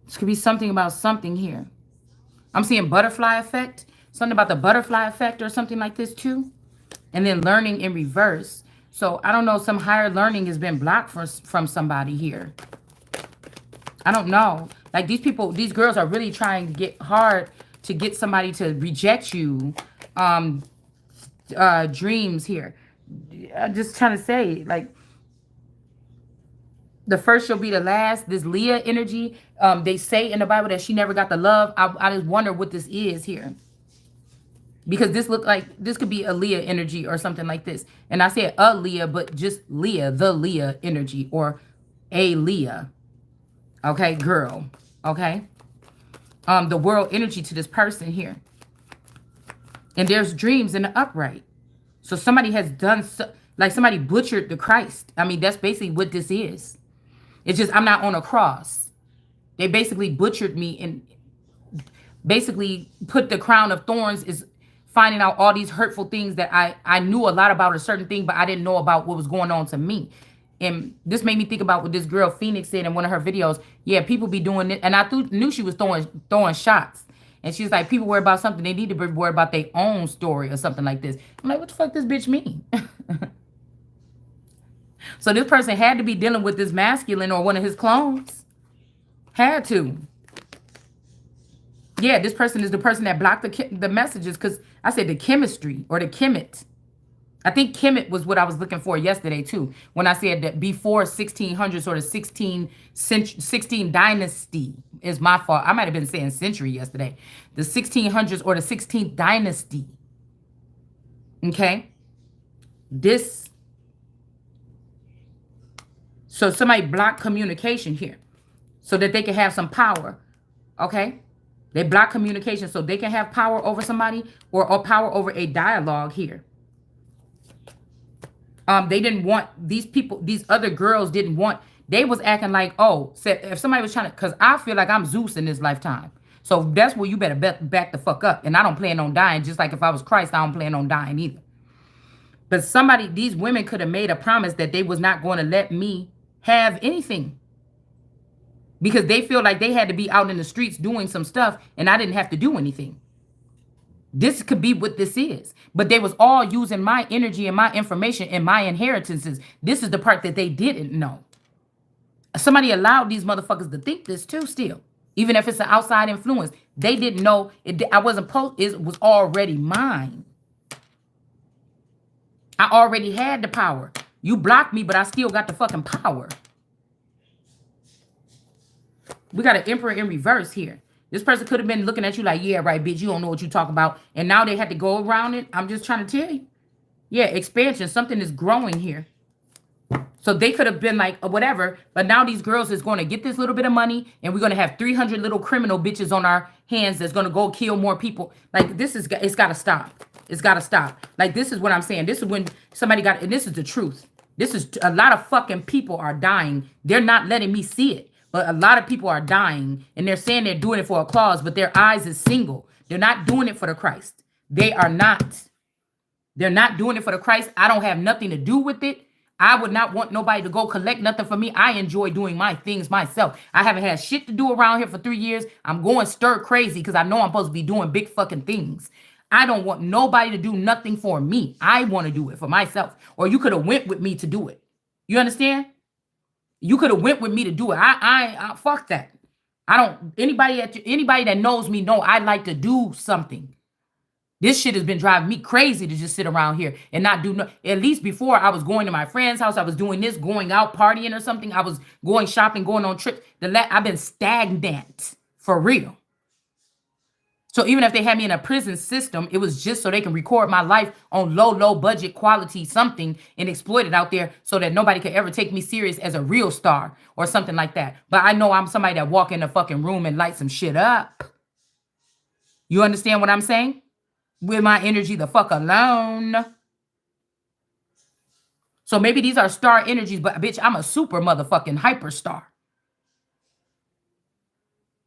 This could be something about something here. I'm seeing butterfly effect. Something about the butterfly effect or something like this too. And then learning in reverse. So I don't know. Some higher learning has been blocked from somebody here. I don't know. Like these people, these girls are really trying to get hard to get somebody to reject you. Dreams here. I'm just trying to say, like, the first shall be the last. This Leah energy, they say in the Bible that she never got the love. I just wonder what this is here. Because this look like, this could be a Leah energy or something like this. And I said a Leah, but just Leah, the Leah energy, or a Leah. Okay, girl. Okay. The world energy to this person here. And there's dreams in the upright. So somebody has done, like somebody butchered the Christ. I mean, that's basically what this is. It's just I'm not on a cross. They basically butchered me and basically put the crown of thorns is finding out all these hurtful things that I knew a lot about a certain thing, but I didn't know about what was going on to me. And this made me think about what this girl Phoenix said in one of her videos. Yeah, people be doing it. And I knew she was throwing shots. And she's like, people worry about something, they need to be worried about their own story or something like this. I'm like, what the fuck this bitch mean? So this person had to be dealing with this masculine or one of his clones. Had to. Yeah, this person is the person that blocked the messages because I said the chemistry or the chemet. I think chemet was what I was looking for yesterday too. When I said that before 1600s or the 16 dynasty is my fault. I might have been saying century yesterday. The 1600s or the 16th dynasty. Okay. This. So somebody blocked communication here so that they can have some power. Okay. They block communication so they can have power over somebody or power over a dialogue here. They didn't want these people, these other girls didn't want, they was acting like, oh, if somebody was trying to, because I feel like I'm Zeus in this lifetime. So that's where you better back the fuck up. And I don't plan on dying, just like if I was Christ, I don't plan on dying either. But these women could have made a promise that they was not going to let me have anything. Because they feel like they had to be out in the streets doing some stuff and I didn't have to do anything. This could be what this is. But they was all using my energy and my information and my inheritances. This is the part that they didn't know. Somebody allowed these motherfuckers to think this too still. Even if it's an outside influence. They didn't know. It was already mine. I already had the power. You blocked me, but I still got the fucking power. We got an emperor in reverse here. This person could have been looking at you like, yeah, right, bitch, you don't know what you talk about. And now they had to go around it. I'm just trying to tell you. Yeah, expansion. Something is growing here. So they could have been like, whatever. But now these girls is going to get this little bit of money. And we're going to have 300 little criminal bitches on our hands that's going to go kill more people. Like, it's got to stop. It's got to stop. Like, this is what I'm saying. This is when somebody and this is the truth. This is a lot of fucking people are dying. They're not letting me see it. But a lot of people are dying, and they're saying they're doing it for a cause, but their eyes is single. They're not doing it for the Christ. They are not. They're not doing it for the Christ. I don't have nothing to do with it. I would not want nobody to go collect nothing for me. I enjoy doing my things myself. I haven't had shit to do around here for 3 years. I'm going stir crazy because I know I'm supposed to be doing big fucking things. I don't want nobody to do nothing for me. I want to do it for myself. Or you could have went with me to do it. You understand? You could have went with me to do it. I fuck that. I don't. Anybody that knows me know I like to do something. This shit has been driving me crazy to just sit around here and not do no. At least before I was going to my friend's house, I was doing this, going out partying or something. I was going shopping, going on trips. I've been stagnant for real. So even if they had me in a prison system, it was just so they can record my life on low budget quality something and exploit it out there so that nobody could ever take me serious as a real star or something like that. But I know I'm somebody that walk in the fucking room and light some shit up. You understand what I'm saying? With my energy the fuck alone. So maybe these are star energies, but bitch, I'm a super motherfucking hyper star.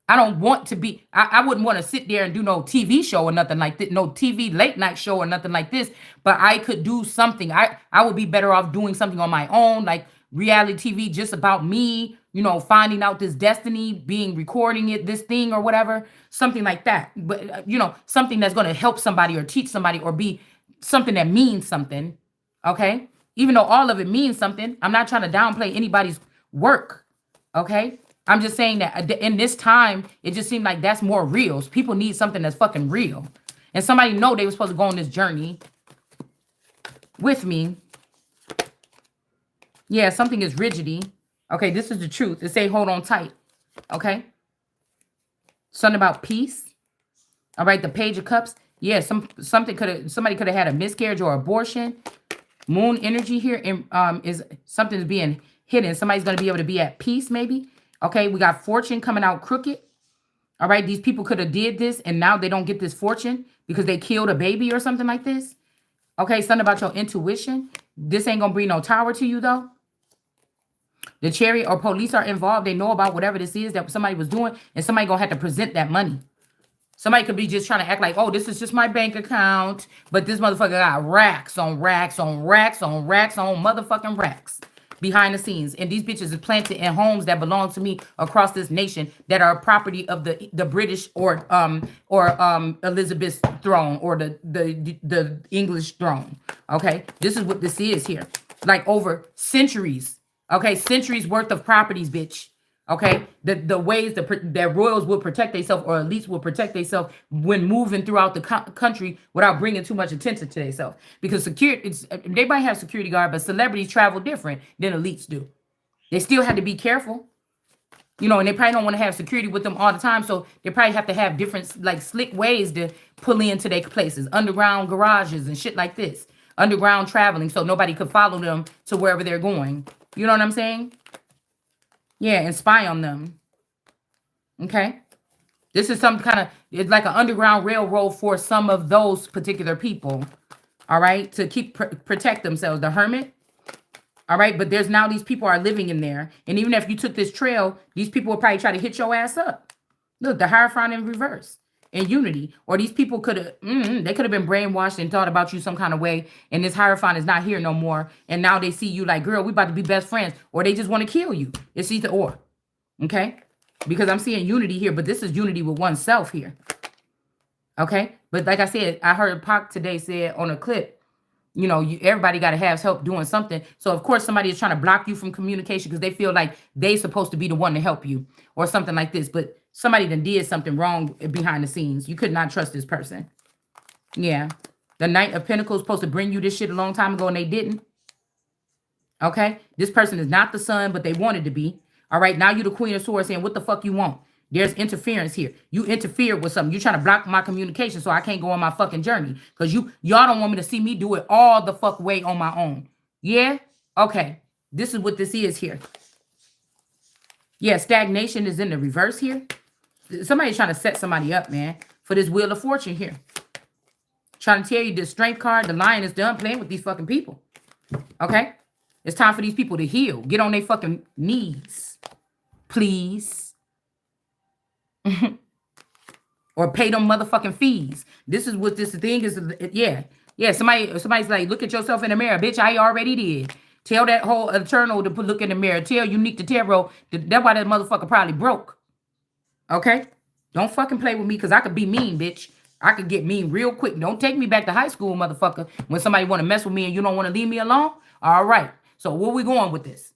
I don't want to be, I wouldn't want to sit there and do no TV show or nothing like that, no TV late night show or nothing like this, but I could do something. I would be better off doing something on my own, like reality TV just about me, you know, finding out this destiny, recording it, this thing or whatever, something like that. But, you know, something that's going to help somebody or teach somebody or be something that means something, okay? Even though all of it means something, I'm not trying to downplay anybody's work, okay? I'm just saying that in this time, it just seemed like that's more real. People need something that's fucking real. And somebody know they were supposed to go on this journey with me. Yeah, something is rigidity. Okay, this is the truth. It say hold on tight. Okay. Something about peace. All right, the Page of Cups. Yeah, somebody could have had a miscarriage or abortion. Moon energy here is something is being hidden. Somebody's going to be able to be at peace maybe. Okay, we got fortune coming out crooked. All right, these people could have did this and now they don't get this fortune because they killed a baby or something like this. Okay, something about your intuition. This ain't gonna bring no tower to you though. The Chariot or police are involved. They know about whatever this is that somebody was doing and somebody gonna have to present that money. Somebody could be just trying to act like, oh, this is just my bank account. But this motherfucker got racks on racks on racks on racks on motherfucking racks. behind the scenes. And these bitches is planted in homes that belong to me across this nation that are property of the British or Elizabeth's throne or the English throne. Okay, this is what this is here. Like over centuries. Okay, centuries worth of properties, bitch. Okay, the ways that royals will protect themselves or elites will protect themselves when moving throughout the country without bringing too much attention to themselves. Because security, they might have security guard, but celebrities travel different than elites do. They still have to be careful, you know, and they probably don't want to have security with them all the time. So they probably have to have different, like, slick ways to pull into their places, underground garages and shit like this, underground traveling, so nobody could follow them to wherever they're going. You know what I'm saying? Yeah, and spy on them. Okay. This is some kind of, it's like an underground railroad for some of those particular people. All right. To keep protect themselves. The hermit. All right. But there's now these people are living in there. And even if you took this trail, these people will probably try to hit your ass up. Look, the Hierophant in reverse. In unity. Or these people could have, they could have been brainwashed and thought about you some kind of way. And this Hierophant is not here no more. And now they see you like, girl, we about to be best friends. Or they just want to kill you. It's either or. Okay? Because I'm seeing unity here. But this is unity with oneself here. Okay? But like I said, I heard Pac today said on a clip, you know, everybody got to have help doing something. So, of course, somebody is trying to block you from communication because they feel like they're supposed to be the one to help you or something like this. But somebody done did something wrong behind the scenes. You could not trust this person. Yeah. The Knight of Pentacles supposed to bring you this shit a long time ago and they didn't. Okay? This person is not the son, but they wanted to be. All right? Now you the Queen of Swords saying, what the fuck you want? There's interference here. You interfered with something. You're trying to block my communication so I can't go on my fucking journey. Because y'all don't want me to see me do it all the fuck way on my own. Yeah? Okay. This is what this is here. Yeah, stagnation is in the reverse here. Somebody's trying to set somebody up, man, for this Wheel of Fortune here. Trying to tell you the Strength card, the Lion is done playing with these fucking people. Okay? It's time for these people to heal. Get on their fucking knees. Please. Or pay them motherfucking fees. This is what this thing is. Yeah. Yeah. Somebody's like, look at yourself in the mirror. Bitch, I already did. Tell that whole Eternal to look in the mirror. Tell Unique to Tarot. That's why that motherfucker probably broke. Okay? Don't fucking play with me because I could be mean, bitch. I could get mean real quick. Don't take me back to high school, motherfucker. When somebody want to mess with me and you don't want to leave me alone. All right. So where we going with this?